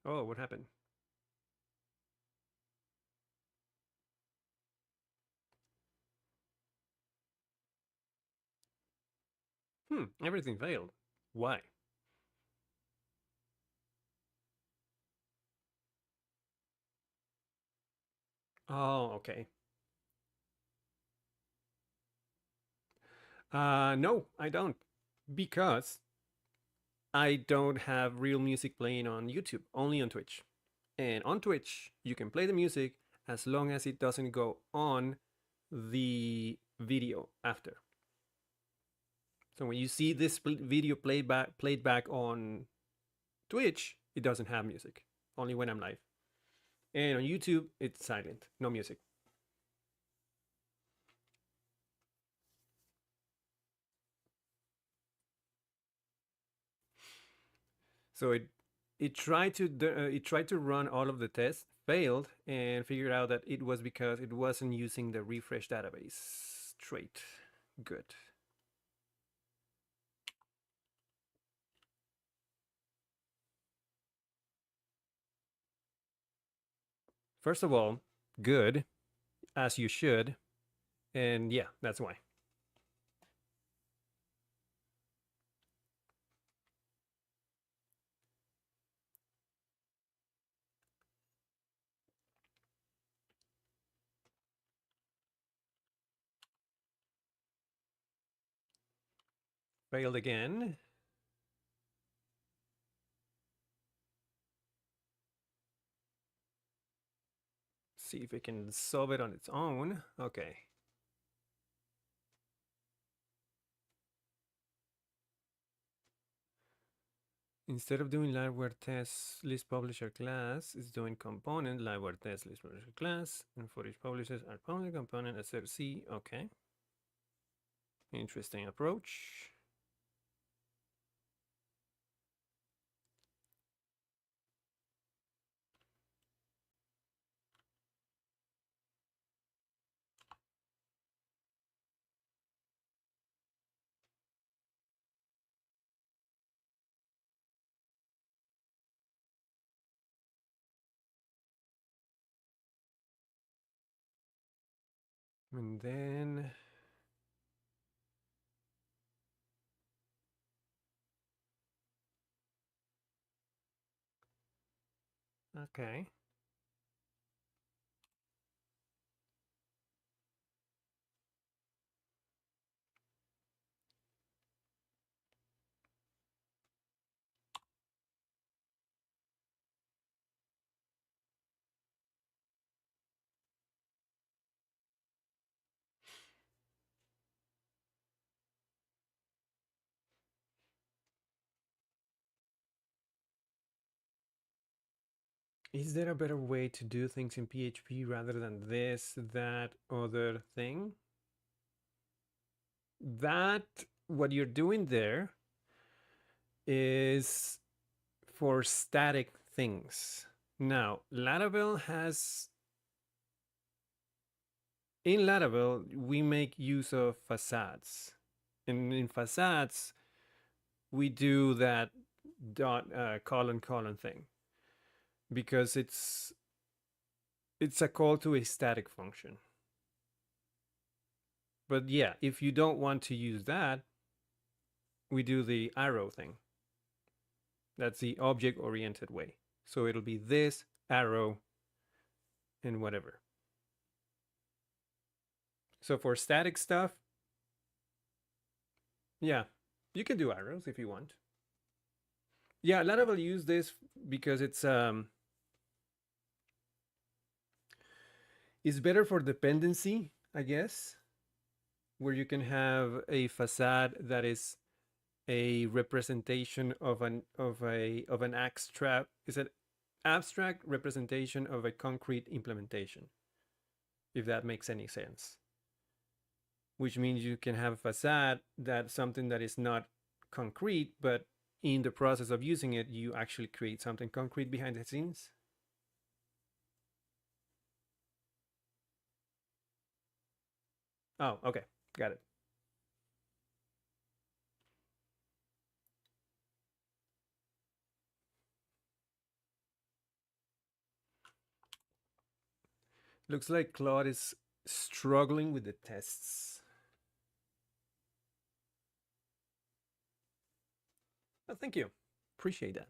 Oh, what happened? Everything failed. Why? Oh, okay. No, I don't. Because I don't have real music playing on YouTube, only on Twitch. And on Twitch, you can play the music as long as it doesn't go on the video after. So when you see this video played back on Twitch, it doesn't have music, only when I'm live. And on YouTube, it's silent, no music. So it tried to run all of the tests, failed, and figured out that it was because it wasn't using the refresh database trait. Good. First of all, good, as you should, and yeah, that's why. Failed again. See if it can solve it on its own. Okay. Instead of doing liveware test list publisher class, it's doing component liveware test list publisher class, and for each publishers are public component src. Okay. Interesting approach. And then okay. Is there a better way to do things in PHP rather than this, that, other thing? That, what you're doing there is for static things. Now, Laravel has, in Laravel, we make use of facades. And in facades, we do that dot colon thing because it's a call to a static function. But yeah, if you don't want to use that, we do the arrow thing. That's the object oriented way. So it'll be this arrow and whatever. So for static stuff, yeah, you can do arrows if you want. Yeah, Laravel use this because it's better for dependency, I guess, where you can have a facade that is a representation of an abstract is an abstract representation of a concrete implementation, if that makes any sense. Which means you can have a facade that something that is not concrete, but in the process of using it, you actually create something concrete behind the scenes. Oh, okay, got it. Looks like Claude is struggling with the tests. Oh, thank you. Appreciate that.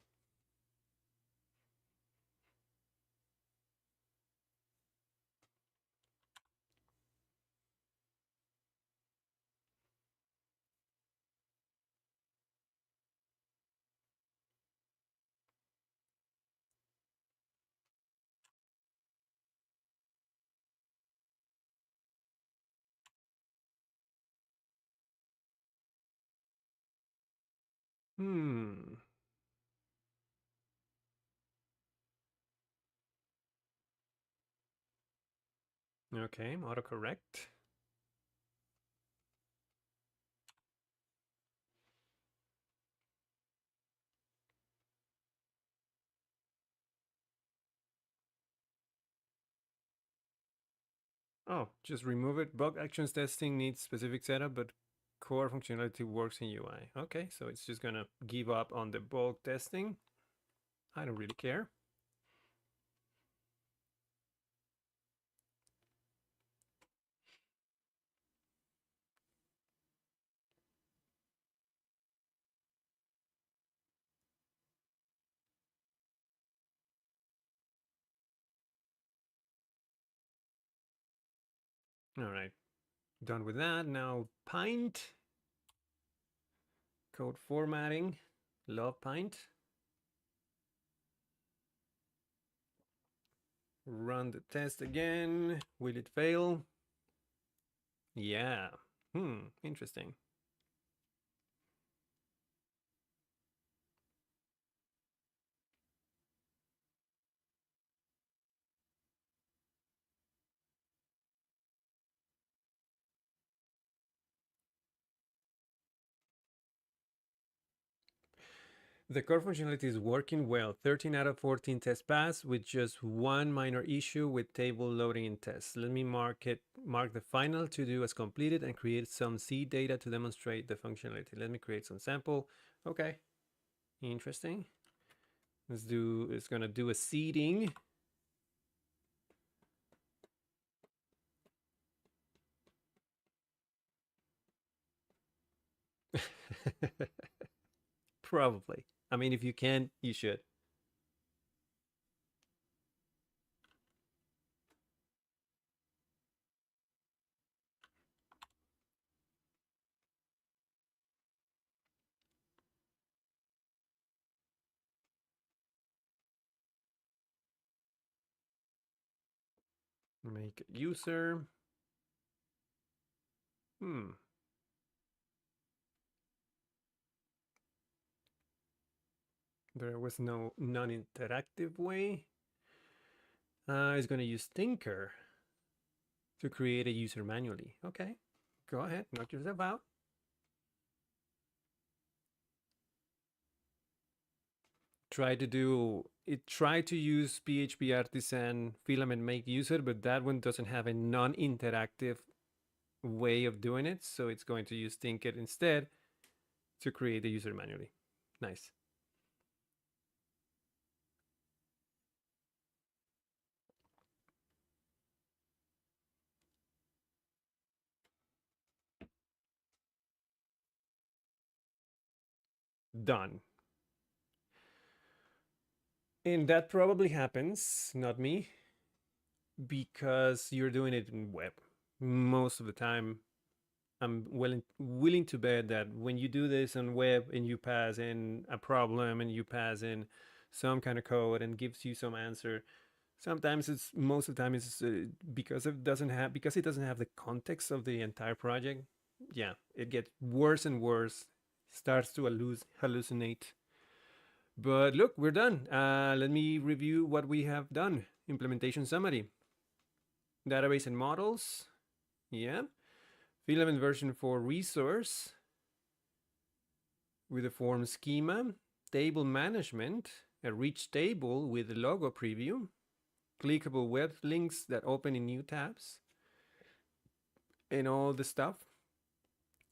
Hmm. Okay, autocorrect. Oh, just remove it. Bug actions testing needs specific setup, but core functionality works in UI. Okay, so it's just gonna give up on the bug testing. I don't really care. All right, done with that. Now Paint, code formatting. Love Paint. Run the test again. Will it fail? Yeah. Interesting. The core functionality is working well. 13 out of 14 tests pass with just one minor issue with table loading in tests. Let me mark the final to do as completed and create some seed data to demonstrate the functionality. Let me create some sample. Okay, interesting. It's gonna do a seeding. Probably. I mean, if you can, you should. Make a user. Hmm. There was no non-interactive way. It's going to use Tinker to create a user manually. Okay, go ahead, knock yourself out. Try to use PHP Artisan filament make user, but that one doesn't have a non-interactive way of doing it, so it's going to use Tinker instead to create the user manually. Nice. Done. And that probably happens, not me. because you're doing it in web. Most of the time, I'm willing to bet that when you do this on web and you pass in a problem and you pass in some kind of code and gives you some answer, sometimes it's most of the time it's because it doesn't have the context of the entire project. Yeah, it gets worse and worse, starts to hallucinate. But look, we're done. Let me review what we have done. Implementation summary, database and models. Yeah, filament version for resource with a form schema, table management, a rich table with logo preview, clickable web links that open in new tabs, and all the stuff.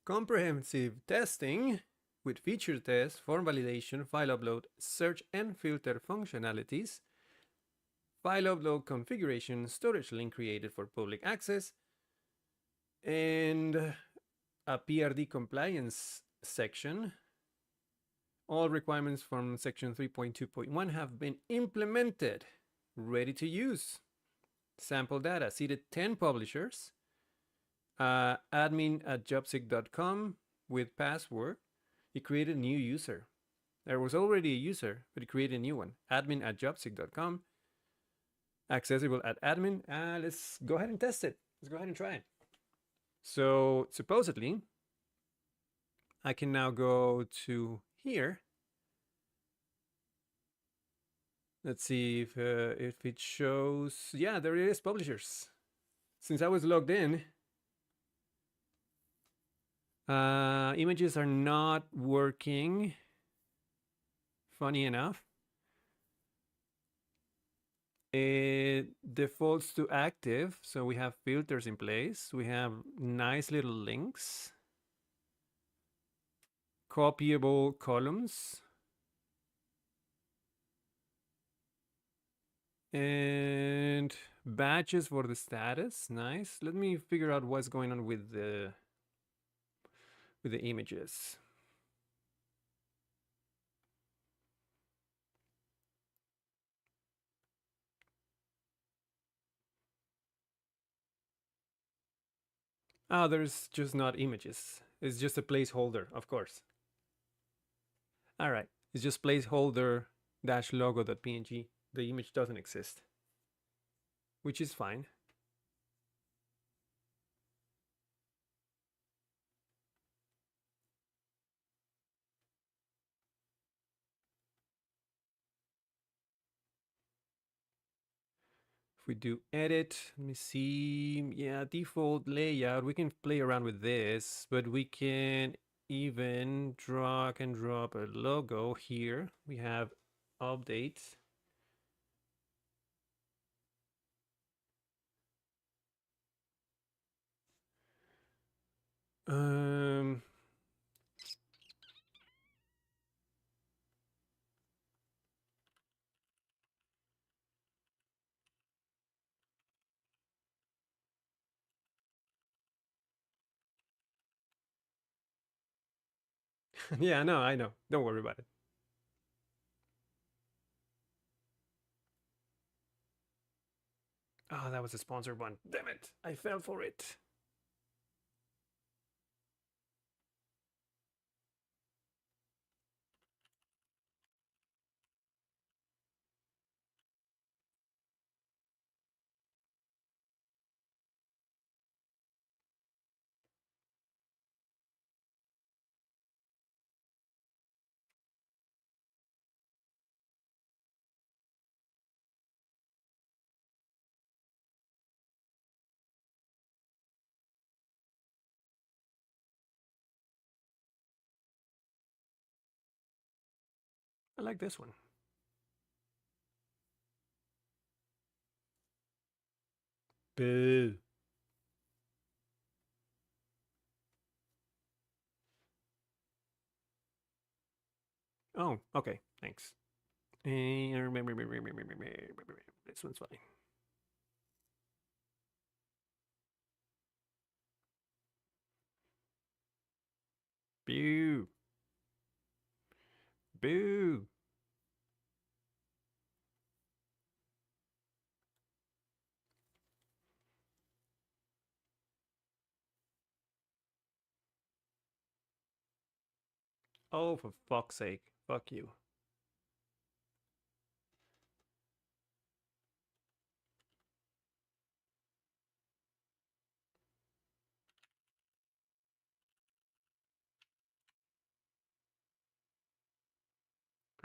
Comprehensive testing with feature test, form validation, file upload, search and filter functionalities, file upload configuration, storage link created for public access, and a PRD compliance section. All requirements from section 3.2.1 have been implemented, ready to use. Sample data, seeded 10 publishers, admin at jobseek.com with password. He created a new user. There was already a user, but he created a new one. Admin at jobseek.com, accessible at admin. Let's go ahead and test it. Let's go ahead and try it. So supposedly, I can now go to here. Let's see if it shows. Yeah, there it is, publishers. Since I was logged in, images are not working. Funny enough, it defaults to active, so we have filters in place. We have nice little links, copyable columns, and badges for the status. Nice. Let me figure out what's going on with the images. Oh, there's just not images. It's just a placeholder, of course. All right, it's just placeholder dash logo.png. The image doesn't exist, which is fine. If we do edit, let me see. Yeah, default layout. We can play around with this, but we can even drag and drop a logo here. We have update. Um, yeah, no, I know. Don't worry about it. Oh, that was a sponsored one. Damn it. I fell for it. I like this one. Boo. Oh, okay. Thanks. This one's fine. Boo. Boo. Oh, for fuck's sake. Fuck you.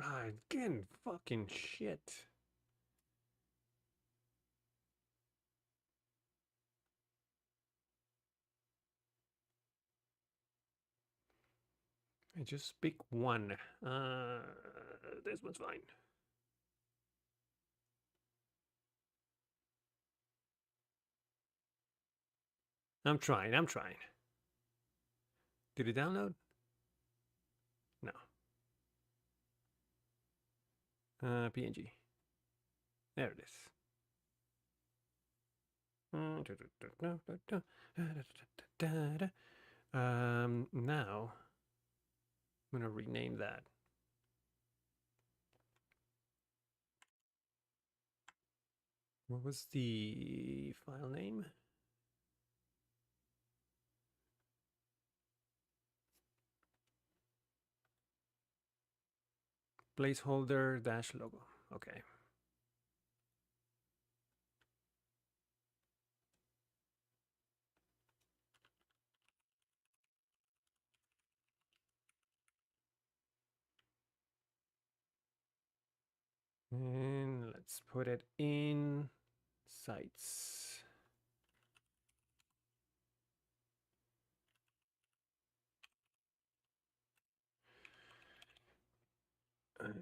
Ah, again, fucking shit. I just pick one. This one's fine. I'm trying. I'm trying. Did it download? No. PNG. There it is. Now I'm gonna rename that. What was the file name? Placeholder dash logo. Okay. And let's put it in sites. It's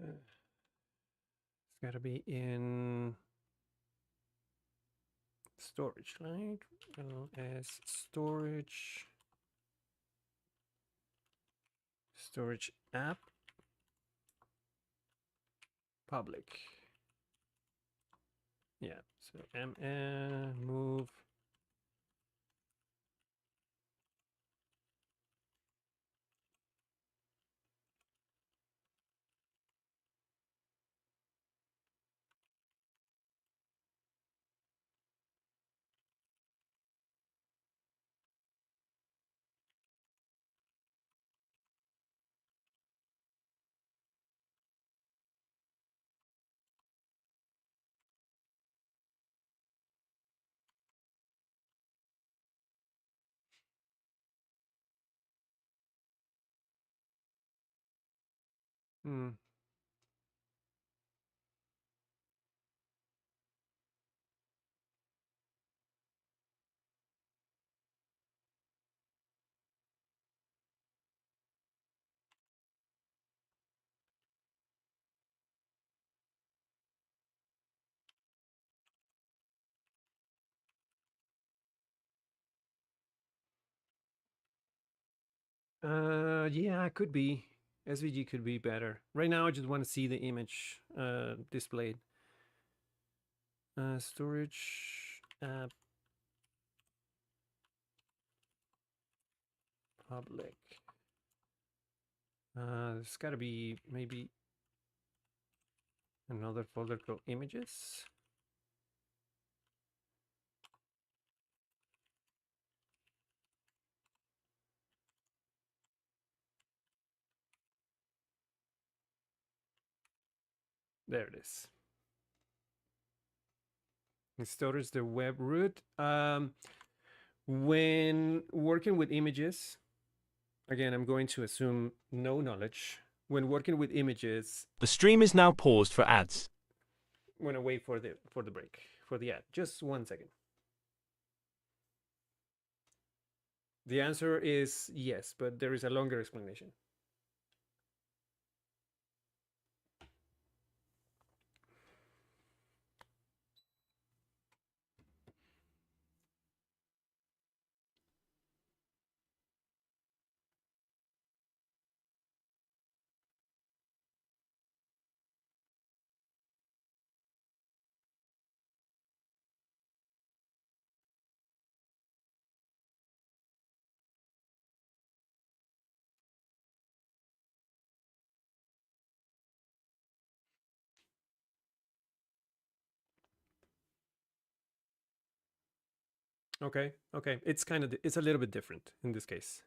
got to be in storage, right? As storage app public. Yeah, so move. Hmm. Yeah, it could be. SVG could be better. Right now, I just want to see the image displayed. Storage app public. There's got to be maybe another folder called images. There it is. It stores the web root. When working with images, again, I'm going to assume no knowledge. When working with images, The stream is now paused for ads. I'm gonna wait for the break for the ad. Just 1 second. The answer is yes, but there is a longer explanation. Okay, okay. It's a little bit different in this case.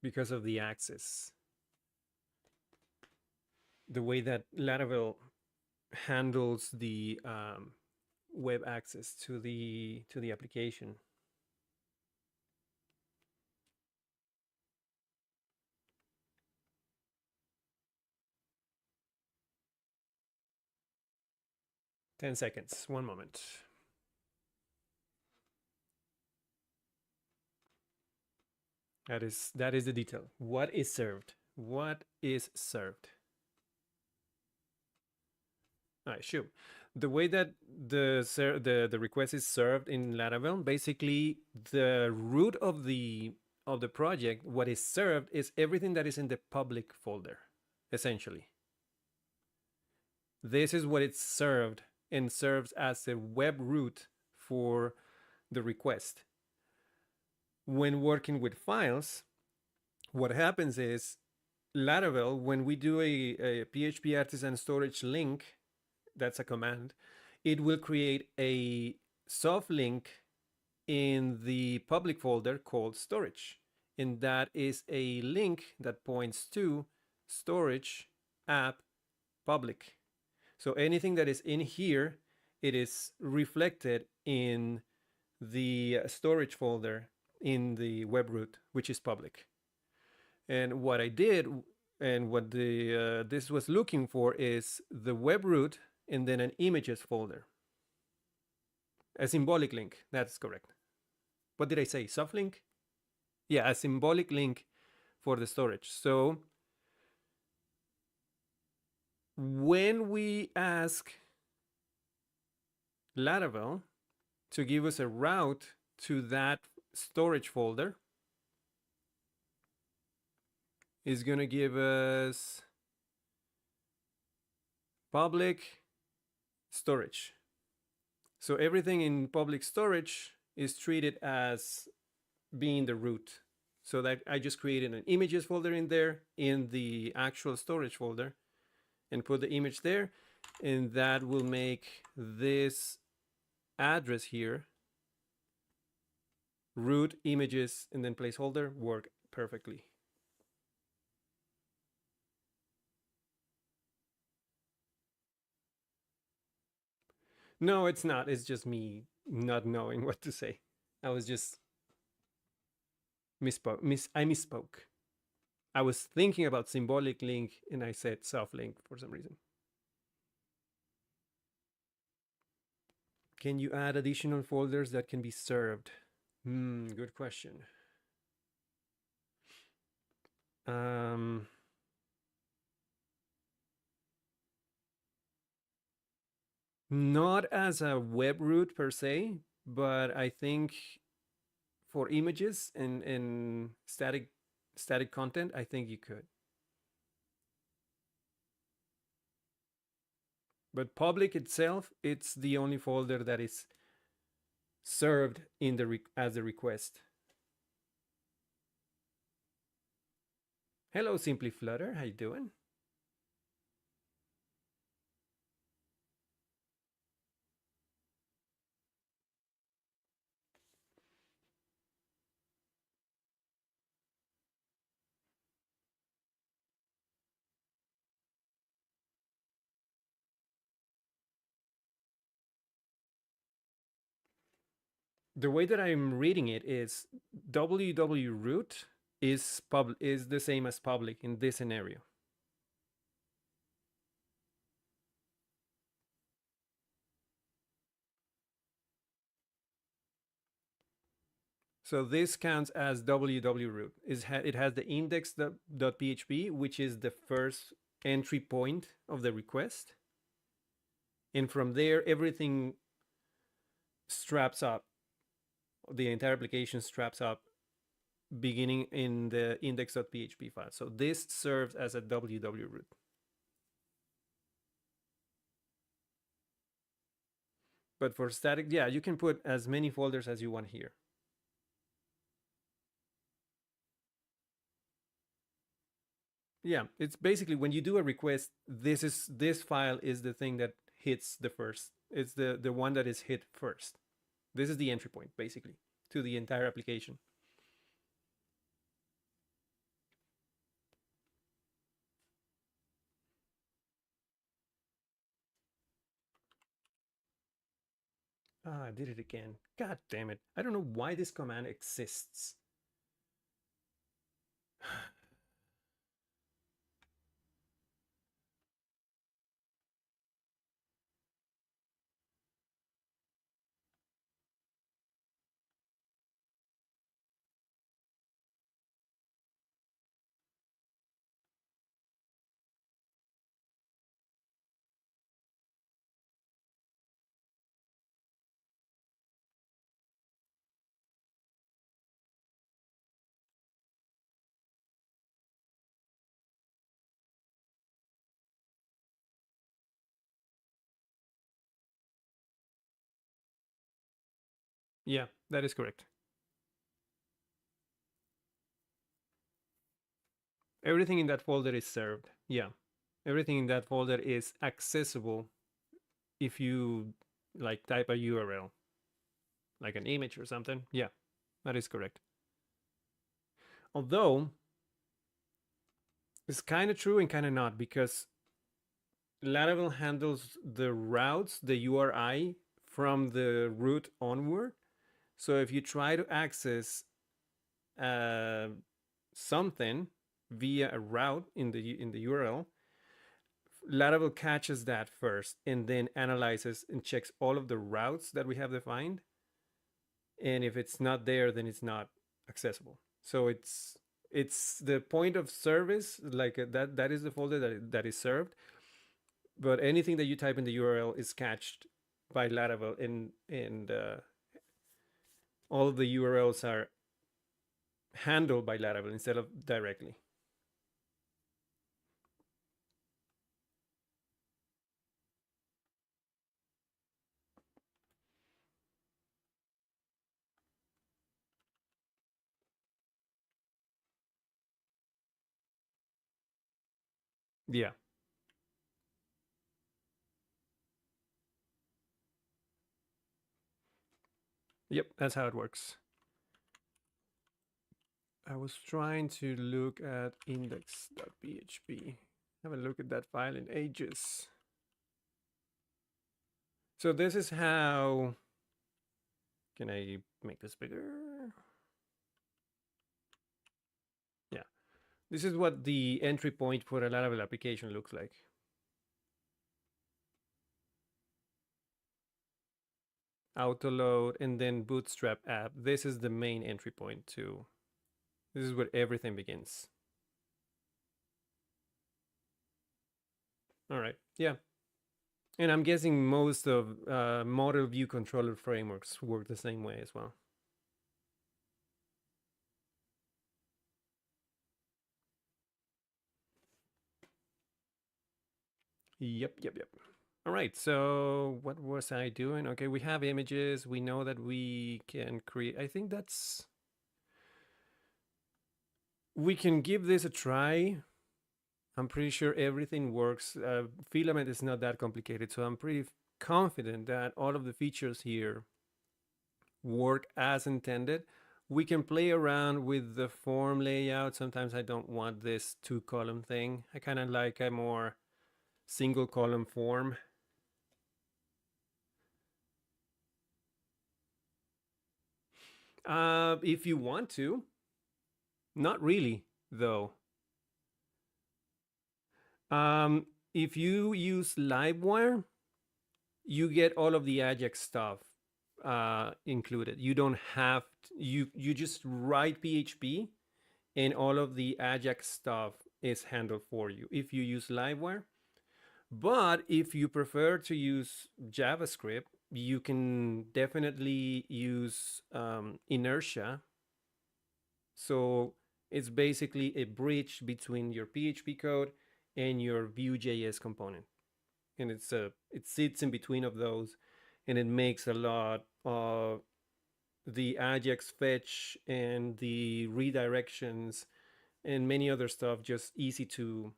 because of the access, the way that Laravel handles the web access to the application. Ten seconds. One moment. That is the detail. What is served? What is served? All right, sure. The way that the request is served in Laravel, basically the root of the project, what is served is everything that is in the public folder, essentially. This is what it's served and serves as a web root for the request. When working with files, what happens is Laravel, when we do a PHP artisan storage link, that's a command, it will create a soft link in the public folder called storage. And that is a link that points to storage app public. So anything that is in here, it is reflected in the storage folder in the web root, which is public. And what I did, and what this was looking for, is the web root and then an images folder. A symbolic link, that's correct. What did I say? Soft link? Yeah, a symbolic link for the storage. So when we ask Laravel to give us a route to that storage folder, is going to give us public storage. So everything in public storage is treated as being the root. So that I just created an images folder in there in the actual storage folder and put the image there. And that will make this address here, root images and then placeholder, work perfectly. No, it's not. It's just me not knowing what to say. I was just misspoke. I misspoke. I was thinking about symbolic link and I said soft link for some reason. Can you add additional folders that can be served? Good question. Not as a web root per se, but I think for images and static content, I think you could. But public itself, it's the only folder that is served in the as a request. Hello, Simply Flutter. How you doing? The way that I'm reading it is www root is the same as public in this scenario. So this counts as www root. It has the index.php, which is the first entry point of the request. And from there, everything straps up. The entire application straps up beginning in the index.php file. So this serves as a www root. But for static, yeah, you can put as many folders as you want here. Yeah, it's basically when you do a request, this file is the thing that hits the first. It's the one that is hit first. This is the entry point basically to the entire application. Ah, I did it again. God damn it. I don't know why this command exists. Yeah, that is correct. Everything in that folder is served. Yeah. Everything in that folder is accessible if you like type a URL, like an image or something. Yeah, that is correct. Although it's kind of true and kind of not because Laravel handles the routes, the URI from the root onward. So if you try to access uh, something via a route in the URL, Laravel catches that first and then analyzes and checks all of the routes that we have defined. And if it's not there, then it's not accessible. So it's the point of service, like that is the folder that is served. But anything that you type in the URL is catched by Laravel, and all of the URLs are handled by Laravel instead of directly. Yeah. Yep, that's how it works. I was trying to look at index.php. Haven't looked at that file in ages. So this is how. Can I make this bigger? Yeah. This is what the entry point for a Laravel application looks like. Autoload and then Bootstrap app. This is the main entry point too. This is where everything begins. All right. Yeah. And I'm guessing most of model view controller frameworks work the same way as well. Yep, yep, yep. All right, so what was I doing? Okay, we have images. We know that we can create. I think that's. We can give this a try. I'm pretty sure everything works. Filament is not that complicated, so I'm pretty confident that all of the features here work as intended. We can play around with the form layout. Sometimes I don't want this two column thing. I kind of like a more single column form. If you want to, not really though. If you use Livewire, you get all of the Ajax stuff included. You don't have you just write PHP and all of the Ajax stuff is handled for you if you use Livewire. But if you prefer to use JavaScript, you can definitely use Inertia. So it's basically a bridge between your PHP code and your Vue.js component, and it sits in between of those, and it makes a lot of the Ajax fetch and the redirections and many other stuff just easy to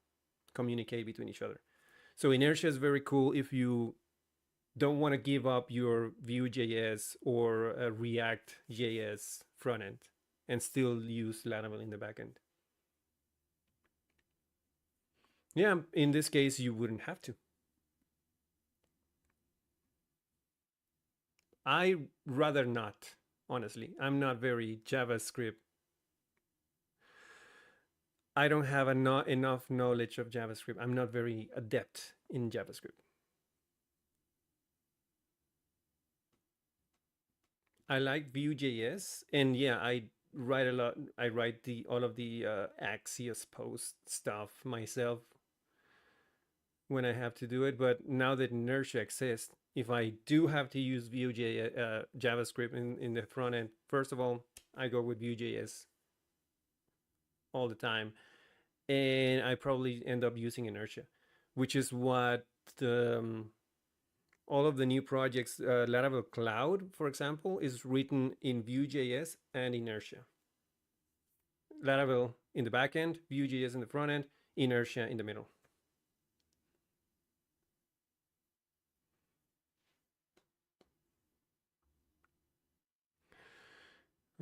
communicate between each other. So Inertia is very cool if you don't want to give up your Vue.js or a React.js front end and still use Laravel in the backend. Yeah, in this case, you wouldn't have to. I rather not, honestly. I'm not very JavaScript. I don't have enough knowledge of JavaScript. I'm not very adept in JavaScript. I like Vue.js, and yeah, I write a lot. I write the all of the Axios post stuff myself when I have to do it. But now that inertia exists, if I do have to use Vue.js JavaScript in the front end, first of all, I go with Vue.js all the time, and I probably end up using inertia, which is what all of the new projects, Laravel Cloud, for example, is written in Vue.js and inertia. Laravel in the backend, Vue.js in the front end, inertia in the middle.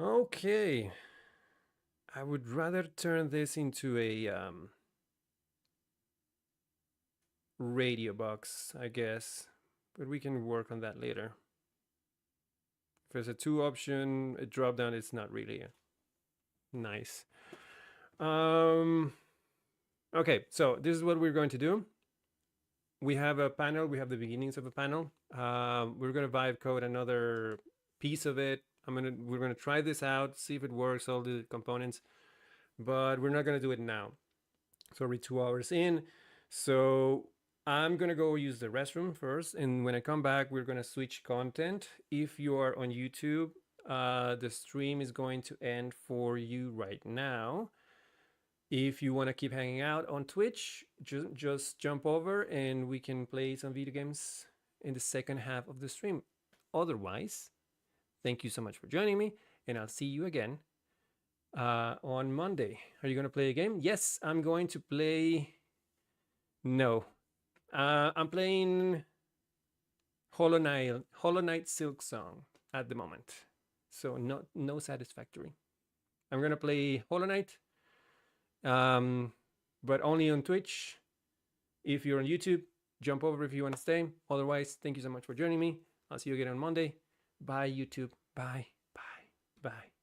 Okay, I would rather turn this into a radio box, I guess, but we can work on that later. If there's a two option, a drop down, it's not really nice. Okay, so this is what we're going to do. We have a panel, we have the beginnings of a panel. We're going to vibe code another piece of it. We're gonna try this out, see if it works, all the components, but we're not gonna do it now. So we're 2 hours in. So I'm gonna go use the restroom first, and when I come back, we're gonna switch content. If you are on YouTube, the stream is going to end for you right now. If you want to keep hanging out on Twitch, just jump over and we can play some video games in the second half of the stream. Otherwise, thank you so much for joining me, and I'll see you again on Monday. Are you going to play a game? Yes, I'm going to play. No, I'm playing Hollow Knight Silk Song at the moment. So no satisfactory. I'm going to play Hollow Knight, but only on Twitch. If you're on YouTube, jump over if you want to stay. Otherwise, thank you so much for joining me. I'll see you again on Monday. Bye, YouTube. Bye, bye, bye.